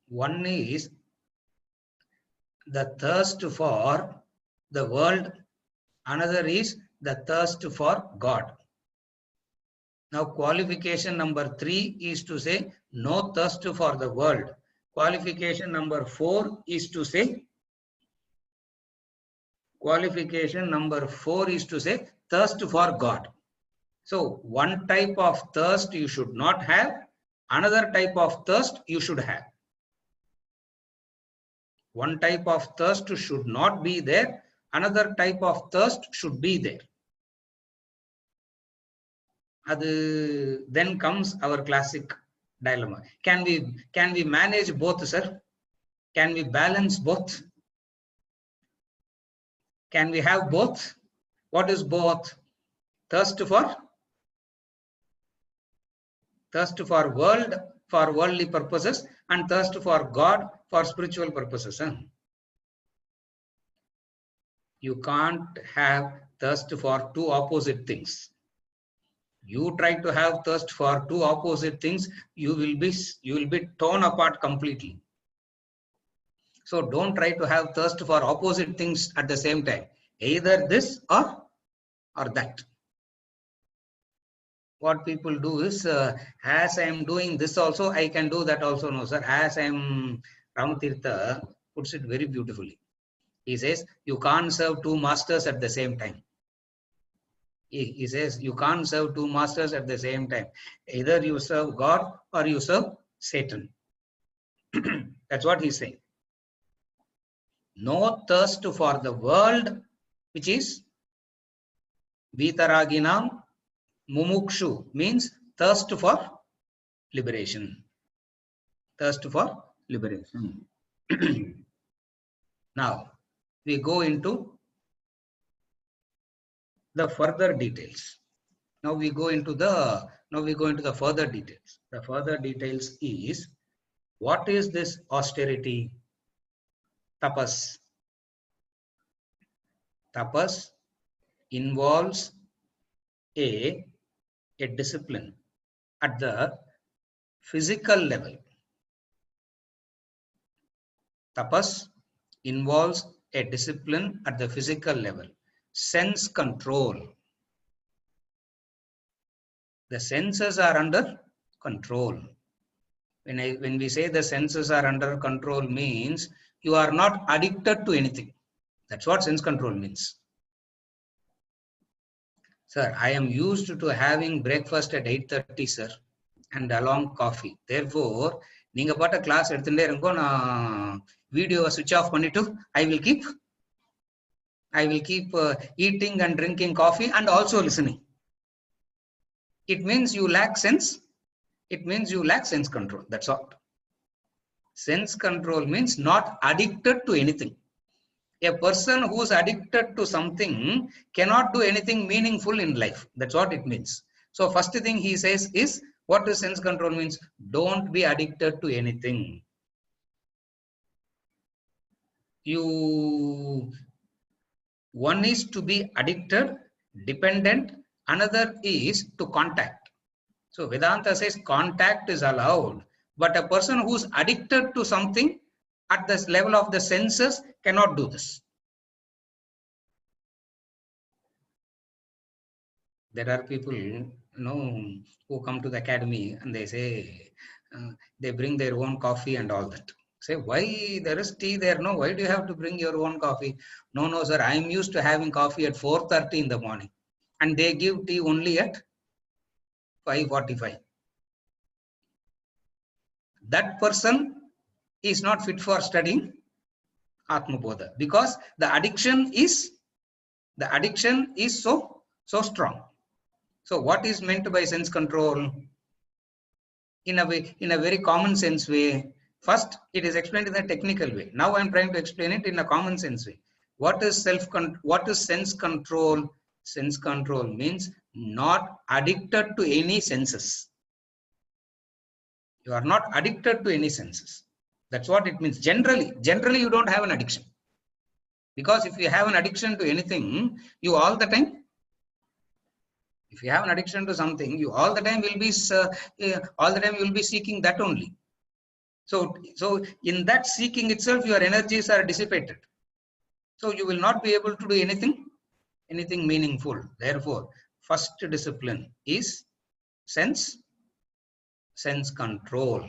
One is the thirst for the world, another is the thirst for God. Now, qualification number 3 is to say no thirst for the world. Qualification number 4 is to say thirst for God. So, one type of thirst you should not have, another type of thirst you should have. One type of thirst should not be there, another type of thirst should be there. Then comes our classic dilemma. Can we manage both, sir? Can we balance both? Can we have both? What is both? Thirst for world, for worldly purposes, and thirst for God for spiritual purposes. Huh? You can't have thirst for two opposite things. You try to have thirst for two opposite things, you will be torn apart completely. So don't try to have thirst for opposite things at the same time, either this or that. What people do is, as I am doing this also, I can do that also. No, sir. As I am, Ramatirtha puts it very beautifully. He says, you can't serve two masters at the same time. He says, you can't serve two masters at the same time. Either you serve God or you serve Satan. That's what he's saying. No thirst for the world, which is Vitaraginam Mumukshu, means thirst for liberation. Thirst for liberation. Now, we go into the further details. Now we go into the further details. The further details is, what is this austerity? Tapas. Tapas involves a discipline at the physical level. Tapas involves a discipline at the physical level. Sense control. The senses are under control. When we say the senses are under control, means you are not addicted to anything. That's what sense control means. Sir, I am used to having breakfast at 8:30, sir, and along coffee. Therefore, நீங்க பாட்ட class எடுத்துட்டே இருக்கோம், நான் வீடியோவை switch off பண்ணிட்டு I will keep eating and drinking coffee and also listening. It means you lack sense. It means you lack sense control. That's all. Sense control means not addicted to anything. A person who is addicted to something cannot do anything meaningful in life. That's what it means. So first thing he says is, what does sense control means? Don't be addicted to anything. One is to be addicted, dependent. Another is to contact. So Vedanta says contact is allowed, but a person who is addicted to something at this level of the senses cannot do this. There are people, who come to the academy and they say, they bring their own coffee and all that. Say, why there is tea there? No, why do you have to bring your own coffee? No, sir, I am used to having coffee at 4:30 in the morning, and they give tea only at 5:45. That person is not fit for studying, Atmabodha, because the addiction is so strong. So what is meant by sense control? In a very common sense way. First, it is explained in a technical way. Now I am trying to explain it in a common sense way. What is sense control? Sense control means not addicted to any senses. You are not addicted to any senses. That's what it means. Generally you don't have an addiction. Because if you have an addiction to anything, you all the time, if you have an addiction to something, you all the time will be seeking that only. So in that seeking itself, your energies are dissipated. So you will not be able to do anything meaningful. Therefore, first discipline is sense control.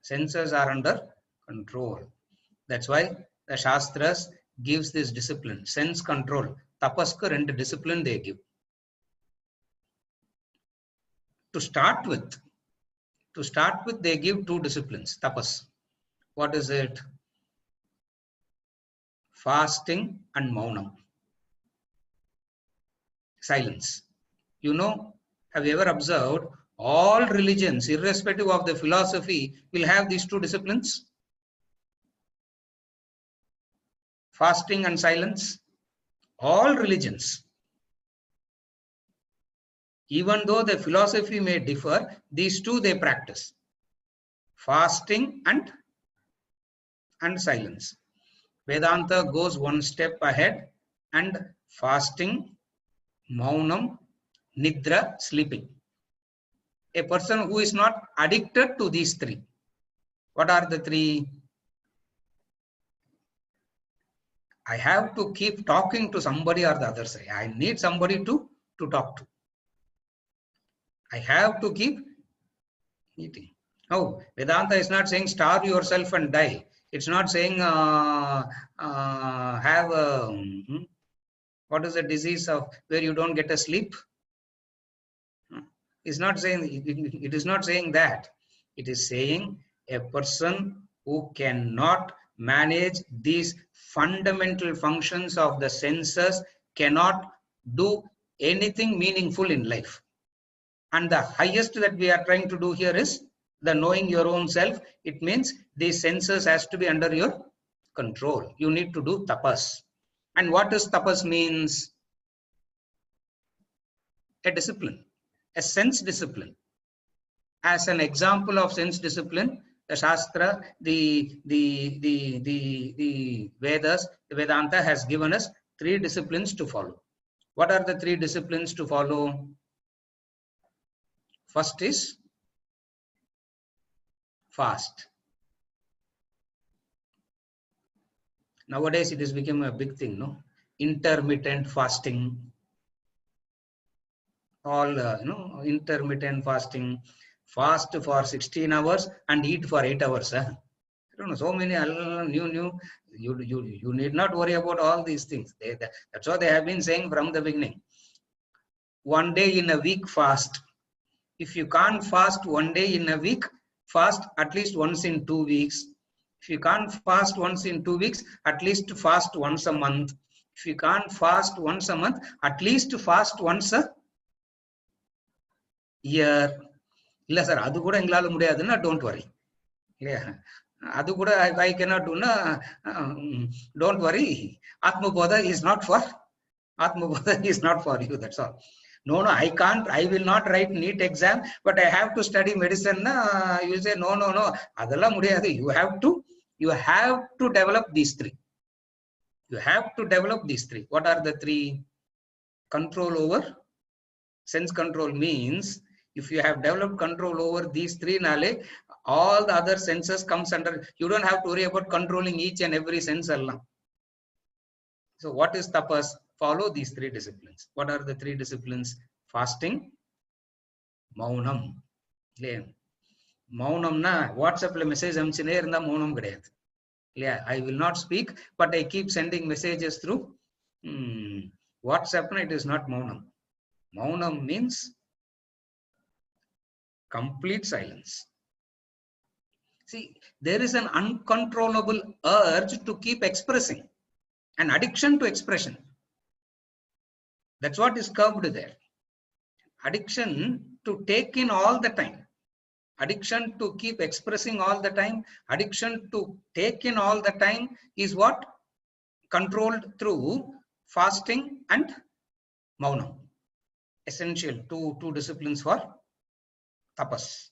Senses are under control. That's why the Shastras gives this discipline, sense control. Tapaska rendu discipline they give. To start with, they give 2 disciplines, tapas. What is it? Fasting and maunam. Silence. You know, have you ever observed all religions, irrespective of the philosophy, will have these 2 disciplines? Fasting and silence. All religions. Even though the philosophy may differ, these 2 they practice. Fasting and silence. Vedanta goes one step ahead, and fasting, maunam, nidra, sleeping. A person who is not addicted to these 3. What are the 3? I have to keep talking to somebody or the other side. I need somebody to talk to. I have to keep eating. No, Vedanta is not saying starve yourself and die. It's not saying have what is the disease of where you don't get a sleep. It's not saying, it is not saying that. It is saying a person who cannot manage these fundamental functions of the senses cannot do anything meaningful in life. And the highest that we are trying to do here is the knowing your own self. It means these senses has to be under your control. You need to do tapas. And what does tapas means? A discipline, a sense discipline. As an example of sense discipline, the Shastra, the Vedas, the Vedanta has given us 3 disciplines to follow. What are the 3 disciplines to follow? First is fast. Nowadays, it has become a big thing, no? Intermittent fasting. All, intermittent fasting. Fast for 16 hours and eat for 8 hours. I don't know, so many new. You need not worry about all these things. That's what they have been saying from the beginning. One day in a week fast. If you can't fast one day in a week, fast at least once in 2 weeks. If you can't fast once in 2 weeks, at least fast once a month. If you can't fast once a month, at least fast once a year. Illa sir, adu kuda engalaala mudiyaduna, don't worry. Yeah. Adu kuda I cannot do na. Don't worry. Atmabodha is not for you. That's all. No, I can't. I will not write NEET exam, but I have to study medicine. You say no. Adalla mudiyadu. You have to develop these 3. You have to develop these 3. What are the 3? Control over. Sense control means if you have developed control over these 3 knowledge, all the other senses comes under. You don't have to worry about controlling each and every sense. So what is tapas? Follow these 3 disciplines. What are the 3 disciplines? Fasting, maunam. Maunam na WhatsApp le message amchine irundha maunam kediyadhu. Yeah, I will not speak, but I keep sending messages through WhatsApp. It is not maunam. Maunam means complete silence. See, there is an uncontrollable urge to keep expressing, an addiction to expression. That's what is curbed there. Addiction to take in all the time. Addiction to keep expressing all the time. Addiction to take in all the time is what? Controlled through fasting and maunam. Essential two disciplines for tapas.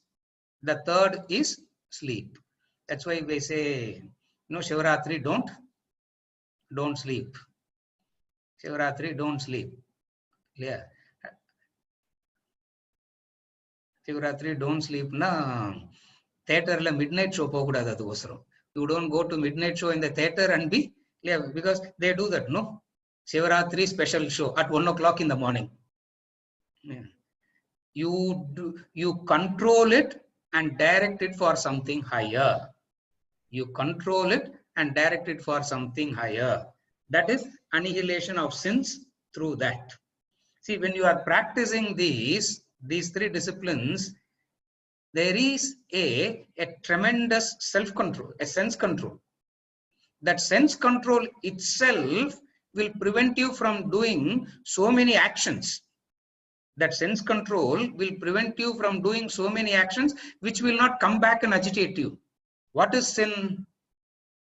The third is sleep. That's why we say, Shivaratri, don't sleep. Shivaratri, don't sleep. Yeah. Shivaratri, don't sleep. Theater la midnight show pogudadu adukosram. You don't go to midnight show in the theater and be, because they do that, no? Shivaratri special show at 1 o'clock in the morning. Yeah. You control it and direct it for something higher. You control it and direct it for something higher. That is annihilation of sins through that. See, when you are practicing these three disciplines, there is a tremendous self-control, a sense control. That sense control itself will prevent you from doing so many actions. That sense control will prevent you from doing so many actions which will not come back and agitate you. What is sin?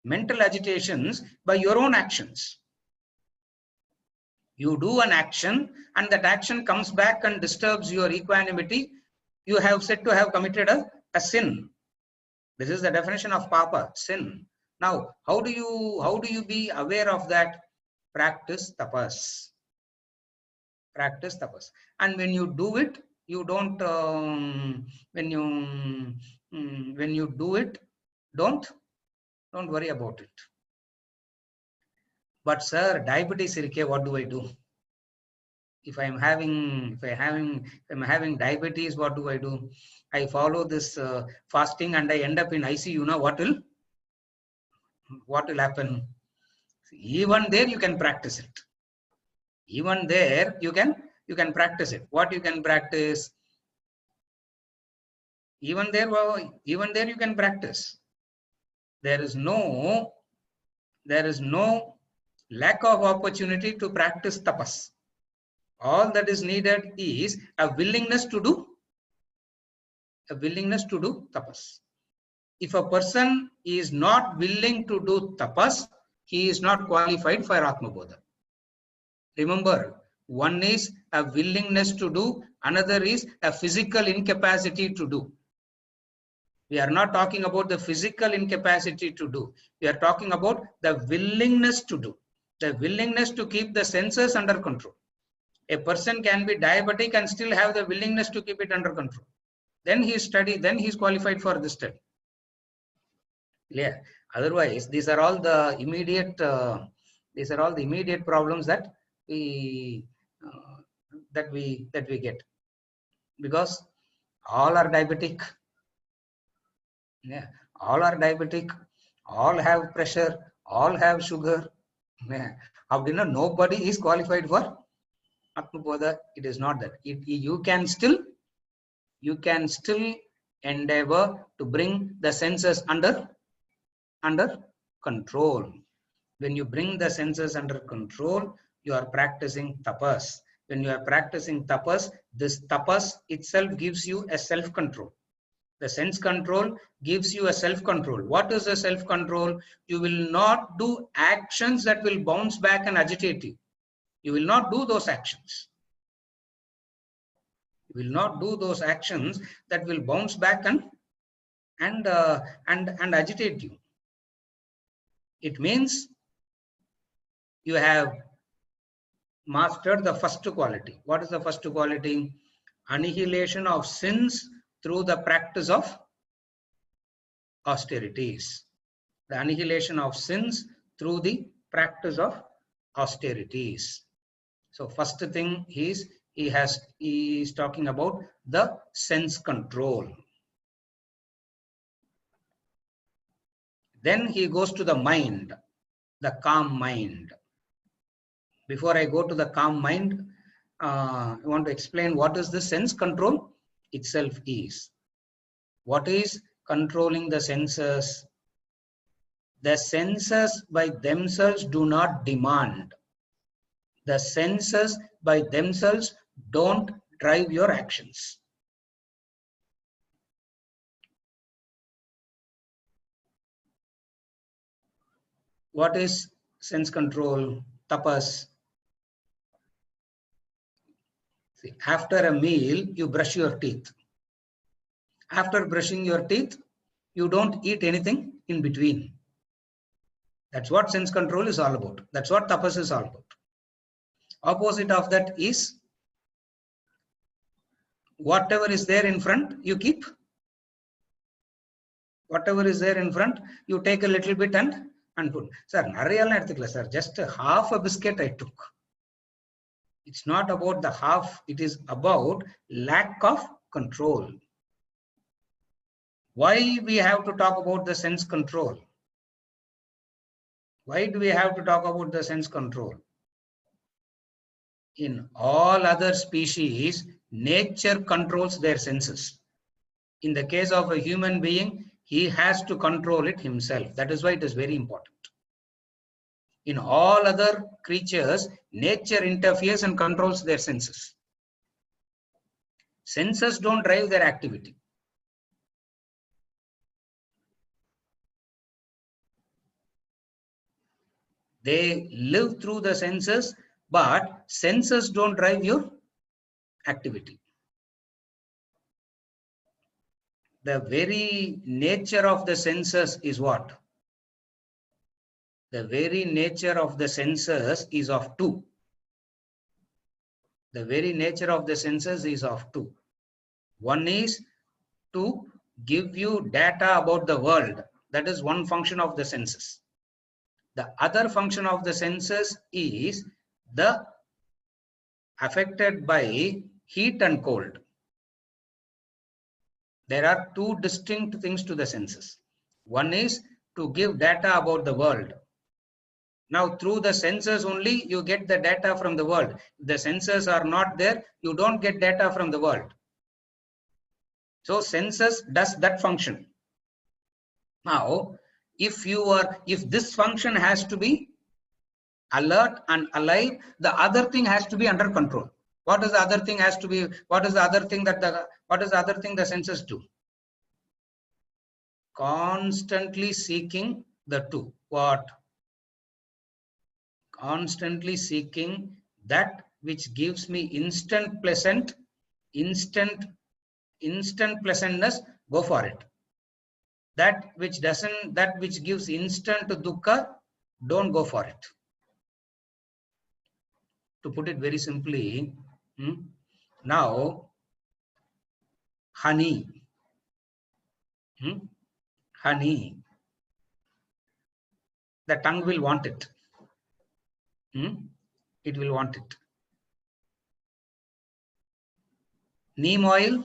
Mental agitations by your own actions. You do an action and that action comes back and disturbs your equanimity. You have said to have committed a sin. This is the definition of papa, sin. Now, how do you be aware of that? Practice tapas. Practice tapas. And when you do it, you don't, when you do it, don't worry about it. But sir, diabetes, what do I do? If I'm having diabetes, what do I do? I follow this fasting and I end up in ICU. Now what will happen? Even there you can practice it. Even there you can practice it. What you can practice? Even there you can practice. There is no lack of opportunity to practice tapas. All that is needed is a willingness to do tapas. If a person is not willing to do tapas, he is not qualified for Atmabodha. Remember, one is a willingness to do, another is a physical incapacity to do. We are not talking about the physical incapacity to do. We are talking about the willingness to do, the willingness to keep the senses under control. A person can be diabetic and still have the willingness to keep it under control. Then he is qualified for this study. Yeah. Otherwise, these are all the immediate problems that we get, because all are diabetic. Yeah, all are diabetic, all have pressure, all have sugar. Yeah. Nobody is qualified for Atmabodha. It is not that. You can still endeavor to bring the senses under control. When you bring the senses under control, you are practicing tapas. When you are practicing tapas, this tapas itself gives you a self-control. The sense control gives you a self-control. What is a self-control? You will not do actions that will bounce back and agitate you. You will not do those actions. You will not do those actions that will bounce back and agitate you. It means you have mastered the first quality. What is the first quality? Annihilation of sins through the practice of austerities. The annihilation of sins through the practice of austerities. So first thing is he is talking about the sense control. Then he goes to the mind, the calm mind. Before I go to the calm mind, I want to explain what is the sense control itself is. What is controlling the senses. The senses by themselves do not demand. The senses by themselves don't drive your actions. What is sense control? Tapas. See, after a meal, you brush your teeth. After brushing your teeth, you don't eat anything in between. That's what sense control is all about. That's what tapas is all about. Opposite of that is whatever is there in front, you keep. Whatever is there in front, you take a little bit and put. Sir, just half a biscuit I took. It's not about the half, it is about lack of control. Why we have to talk about the sense control? Why do we have to talk about the sense control? In all other species, nature controls their senses. In the case of a human being, he has to control it himself. That is why it is very important. In all other creatures, nature interferes and controls their senses. Senses don't drive their activity. They live through the senses, but senses don't drive your activity. The very nature of the senses is what? The very nature of the senses is of two. The very nature of the senses is of two. One is to give you data about the world. That is one function of the senses. The other function of the senses is the affected by heat and cold. There are two distinct things to the senses. One is to give data about the world. Now, through the senses only, you get the data from the world. If the senses are not there, you don't get data from the world. So, senses does that function. Now, if this function has to be alert and alive, the other thing has to be under control. What is the other thing has to be? What is the other thing the senses do? Constantly seeking the two. What? Constantly seeking that which gives me instant pleasantness, go for it. That which gives instant dukkha, don't go for it. To put it very simply, now honey, the tongue will want it. It will want it. Neem oil,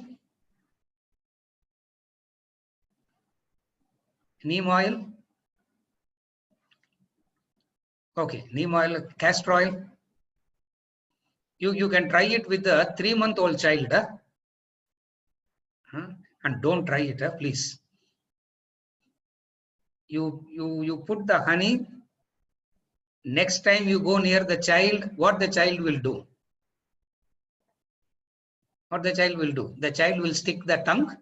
okay, neem oil, castor oil. You can try it with a 3-month-old child, and don't try it, please. You put the honey. Next time you go near the child, what the child will do? What the child will do? The child will stick the tongue.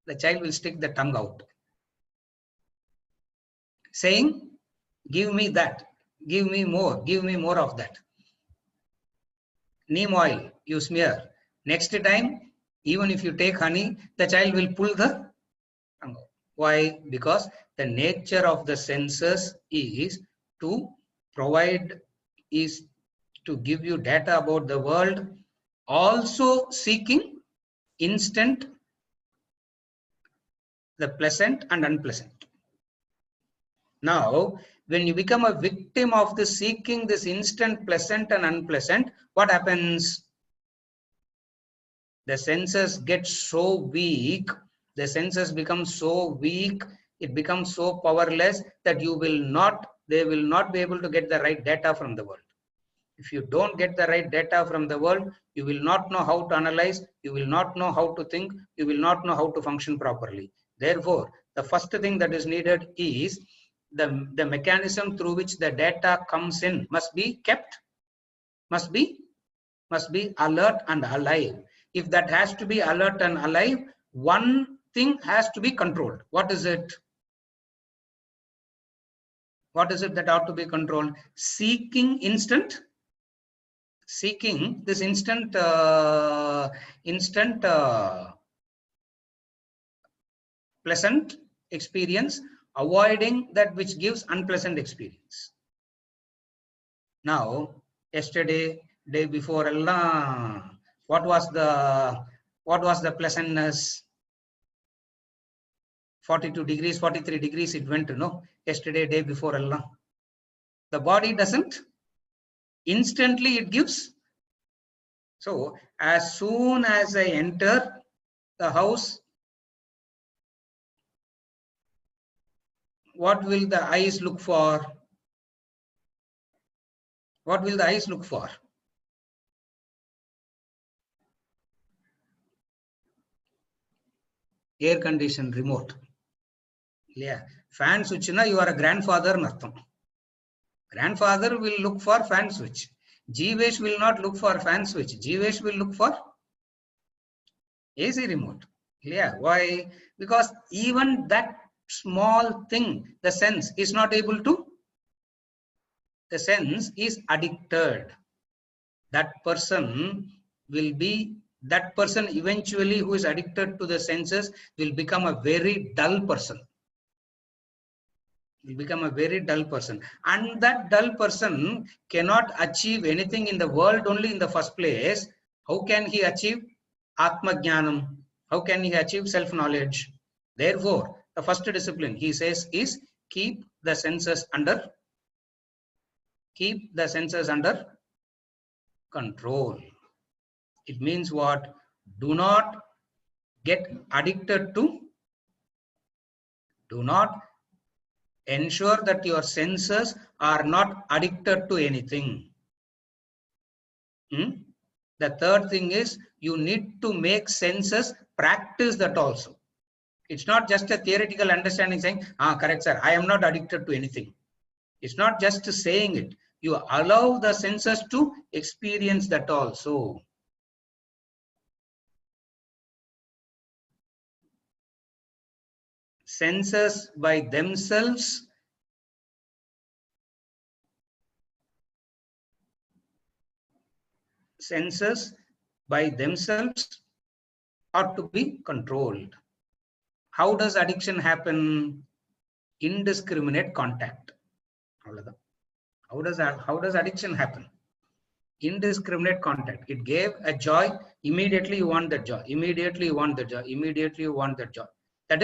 The child will stick the tongue out, saying, "Give me that. Give me more. Give me more of that." Neem oil you smear. Next time, even if you take honey, the child will pull the tongue out. Why? Because the nature of the senses is to provide, is to give you data about the world, also seeking instant, the pleasant and unpleasant. Now, when you become a victim of the seeking this instant pleasant and unpleasant, what happens? The senses get so weak, the senses become so weak, it becomes so powerless that they will not be able to get the right data from the world. If you don't get the right data from the world, you will not know how to analyze, you will not know how to think, you will not know how to function properly. Therefore, the first thing that is needed is the mechanism through which the data comes in must be kept, must be alert and alive. If that has to be alert and alive, one thing has to be controlled. What is it? What is it that ought to be controlled? Seeking this instant pleasant experience, avoiding that which gives unpleasant experience. Now, yesterday, day before, what was the pleasantness? 42 degrees, 43 degrees it went to know. Yesterday, day before, the body doesn't instantly, it gives. So as soon as I enter the house, what will the eyes look for? What will the eyes look for? Air condition remote. Yeah, fan switch na, you are a grandfather nartham. Grandfather will look for fan switch. Jeevesh will not look for fan switch. Jeevesh will look for AC remote. Yeah, why? Because even that small thing, the sense is not able to, the sense is addicted. That person eventually who is addicted to the senses will become a very dull person. Will become a very dull person. And that dull person cannot achieve anything in the world only in the first place. How can he achieve Atma Jnanam? How can he achieve self-knowledge? Therefore, the first discipline, he says, is keep the senses under control. It means what? Do not get addicted to, do not ensure that your senses are not addicted to anything. The third thing is you need to make senses practice that also. It's not just a theoretical understanding saying, correct sir, I am not addicted to anything. It's not just saying it. You allow the senses to experience that also. Senses by themselves ought to be controlled. How does addiction happen? Indiscriminate contact. How does addiction happen? Indiscriminate contact. It gave a joy, immediately you want that joy, immediately you want that joy, immediately you want that joy. That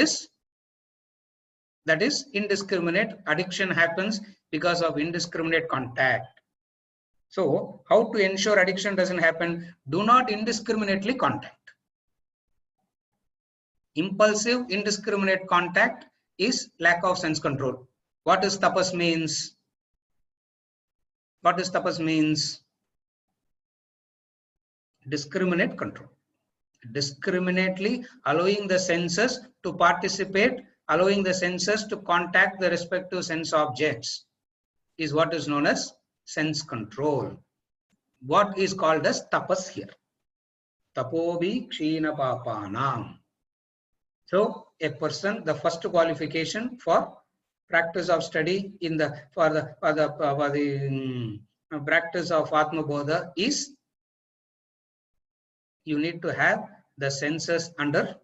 is indiscriminate. Addiction happens because of indiscriminate contact. So how to ensure addiction doesn't happen? Do not indiscriminately contact. Impulsive, indiscriminate contact is lack of sense control. What does tapas means? What does tapas means? Discriminate control. Discriminately allowing the senses to participate, allowing the senses to contact the respective sense objects is what is known as sense control. What is called as tapas here? Tapobi kshina papanam. So a person, the first qualification for practice of study in the for the practice of Atma Bodha is you need to have the senses under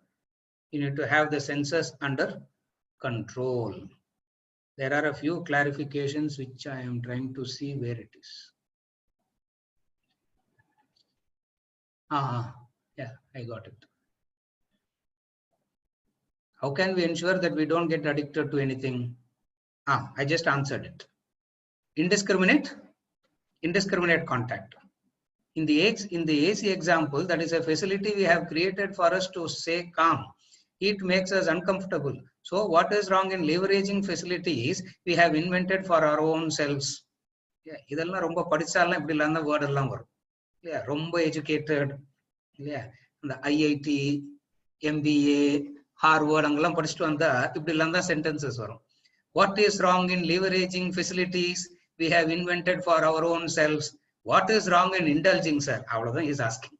control. There are a few clarifications which I am trying to see where it is. Yeah, I got it. How can we ensure that we don't get addicted to anything? I just answered it. Indiscriminate contact. In the AC example, that is a facility we have created for us to stay calm. It makes us uncomfortable. So what is wrong in leveraging facilities we have invented for our own selves? Yeah, idella romba padichala ipdilla the word ellam varum. Yeah, romba educated. Yeah, the IIT, MBA, Harvard அங்கெல்லாம் படிச்சுட்டு வந்தா இப்படி எல்லாம் தான் sentences வரும். What is wrong in leveraging facilities we have invented for our own selves? What is wrong in indulging, sir? அவ்வளவுதான் he is asking.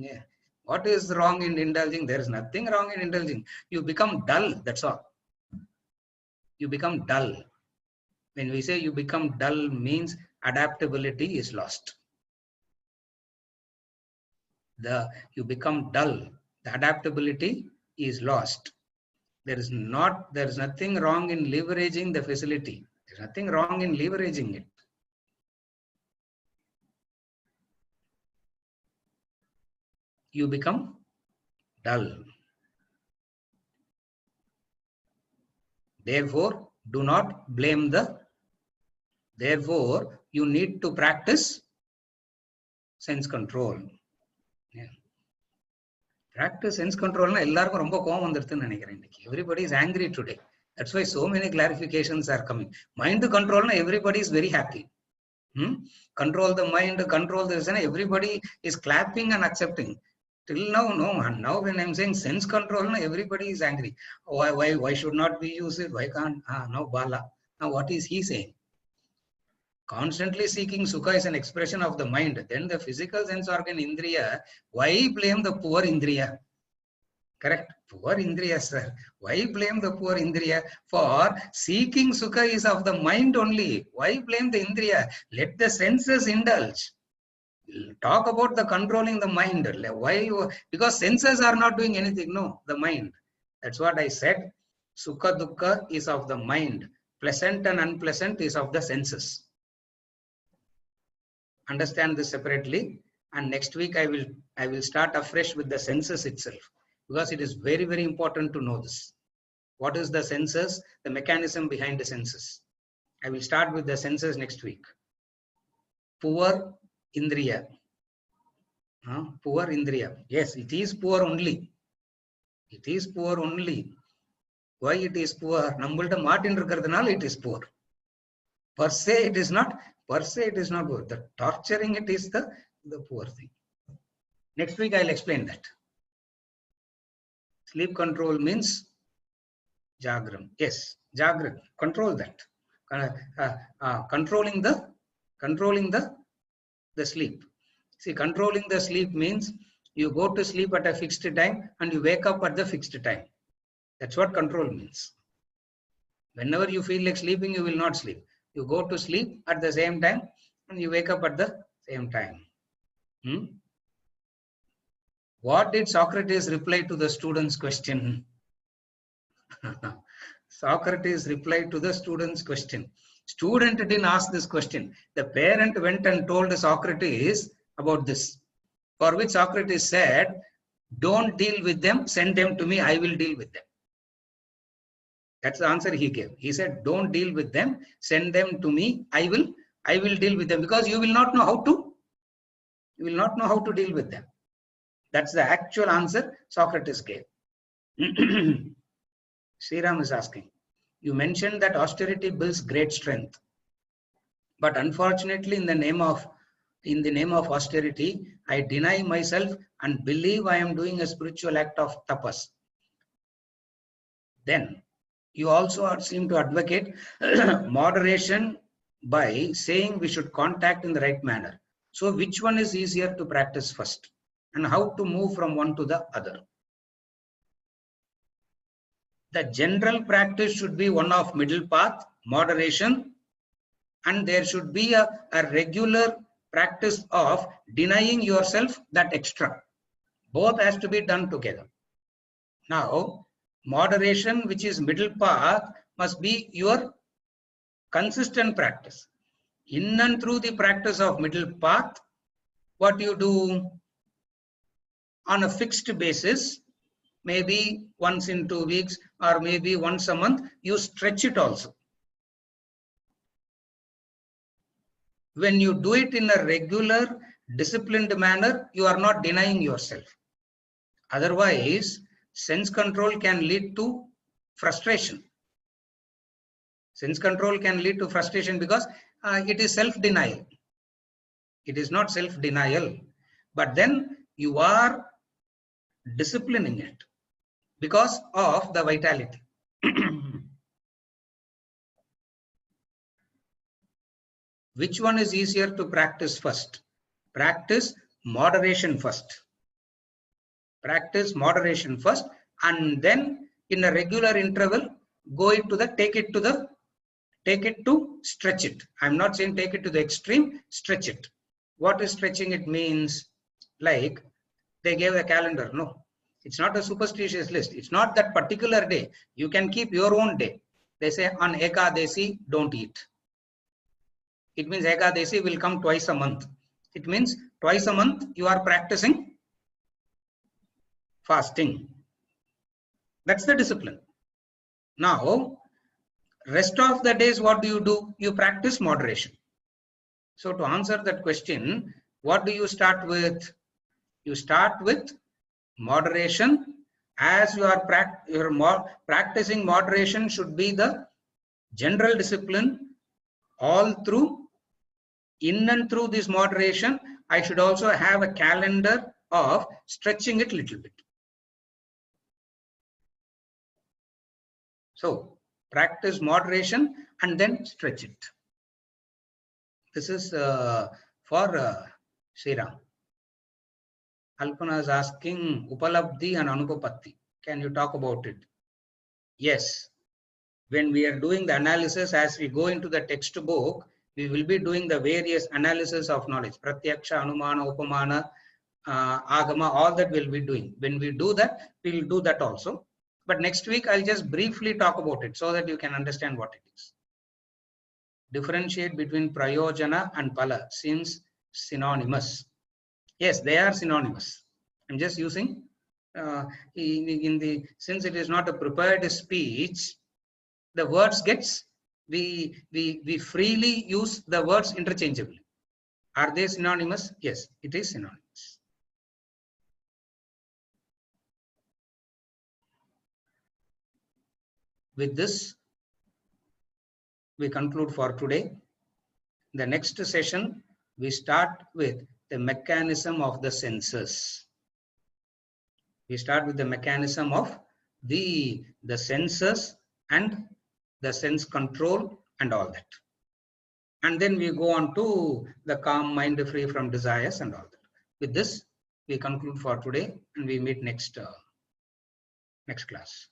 Yeah. What is wrong in indulging? There is nothing wrong in indulging. You become dull, that's all. You become dull. When we say you become dull, means adaptability is lost. You become dull. The adaptability is lost. There is nothing wrong in leveraging the facility. There's nothing wrong in leveraging it. You become dull. Therefore, do not blame therefore, you need to practice sense control. Yeah. Practice sense control na ellarkum romba kovam vandirudhu nenikiren. Everybody is angry today. That's why so many clarifications are coming. Mind control na everybody is very happy. Control the mind, control this, and everybody is clapping and accepting. Till now, no man. Now when I'm saying sense control, everybody is angry. Why should not we use it? Why can't? Now Bala. Now what is he saying? Constantly seeking sukha is an expression of the mind. Then the physical sense organ Indriya, why blame the poor Indriya? Correct? Poor Indriya, sir. Why blame the poor Indriya? For seeking sukha is of the mind only. Why blame the Indriya? Let the senses indulge. Talk about the controlling the mind. Why? Because senses are not doing anything. No, the mind. That's what I said. Sukha dukkha is of the mind. Pleasant and unpleasant is of the senses. Understand this separately. And next week I will start afresh with the senses itself. Because it is very, very important to know this. What is the senses? The mechanism behind the senses. I will start with the senses next week. Poor Indriya. Poor Indriya. Yes, it is poor only. It is poor only. Why it is poor? Nammalta Martin irukradhanaala it is poor. Per se it is not. Per se it is not poor. The torturing it is the poor thing. Next week I'll explain that. Sleep control means Jagran. Yes, Jagran. Control that. Controlling the sleep. See, controlling the sleep means you go to sleep at a fixed time and you wake up at the fixed time. That's what control means. Whenever you feel like sleeping, you will not sleep. You go to sleep at the same time and you wake up at the same time. What did Socrates reply to the student's question? Socrates replied to the student's question. Student didn't ask this question. The parent went and told Socrates about this. For which Socrates said, don't deal with them, send them to me, I will deal with them. That's the answer he gave. He said, don't deal with them, send them to me, I will deal with them, because you will not know how to. You will not know how to deal with them. That's the actual answer Socrates gave. Sriram is asking, you mentioned that austerity builds great strength. But unfortunately, in the name of austerity, I deny myself and believe I am doing a spiritual act of tapas. Then you also seem to advocate moderation by saying we should contact in the right manner. So which one is easier to practice first, and how to move from one to the other? The general practice should be one of middle path, moderation, and there should be a regular practice of denying yourself that extra. Both has to be done together. Now, moderation, which is middle path, must be your consistent practice. In and through the practice of middle path, what you do on a fixed basis, maybe once in 2 weeks or maybe once a month, you stretch it also. When you do it in a regular, disciplined manner, you are not denying yourself. Otherwise, sense control can lead to frustration. Sense control can lead to frustration because it is self-denial. It is not self-denial, but then you are disciplining it. because of the vitality. Which one is easier to practice first? Practice moderation first. Practice moderation first, and then in a regular interval, go into the take it to stretch it. I'm not saying take it to the extreme, stretch it. What is stretching? It means like they gave a calendar. No, it's not a superstitious list. It's not that particular day. You can keep your own day. They say on Ekadesi, don't eat. It means Ekadesi will come twice a month. It means twice a month you are practicing fasting. That's the discipline. Now, rest of the days, what do? You practice moderation. So to answer that question, what do you start with? You start with moderation. As you are practicing moderation should be the general discipline all through. In and through this moderation, I should also have a calendar of stretching it a little bit. So practice moderation and then stretch it. This is for Sriram. Alpana is asking Upalabdhi and Anupapatti. Can you talk about it? Yes. When we are doing the analysis, as we go into the textbook, we will be doing the various analysis of knowledge. Pratyaksha, Anumana, Upamana, Agama, all that we'll be doing. When we do that, we'll do that also. But next week, I'll just briefly talk about it so that you can understand what it is. Differentiate between Prayojana and Phala seems synonymous. Yes, they are synonymous. I'm just using, since it is not a prepared speech, the words we freely use the words interchangeably. Are they synonymous? Yes, it is synonymous. With this, we conclude for today. The next session, we start with the mechanism of the senses. We start with the mechanism of the senses and the sense control and all that. And then we go on to the calm mind free from desires and all that. With this, we conclude for today and we meet next class.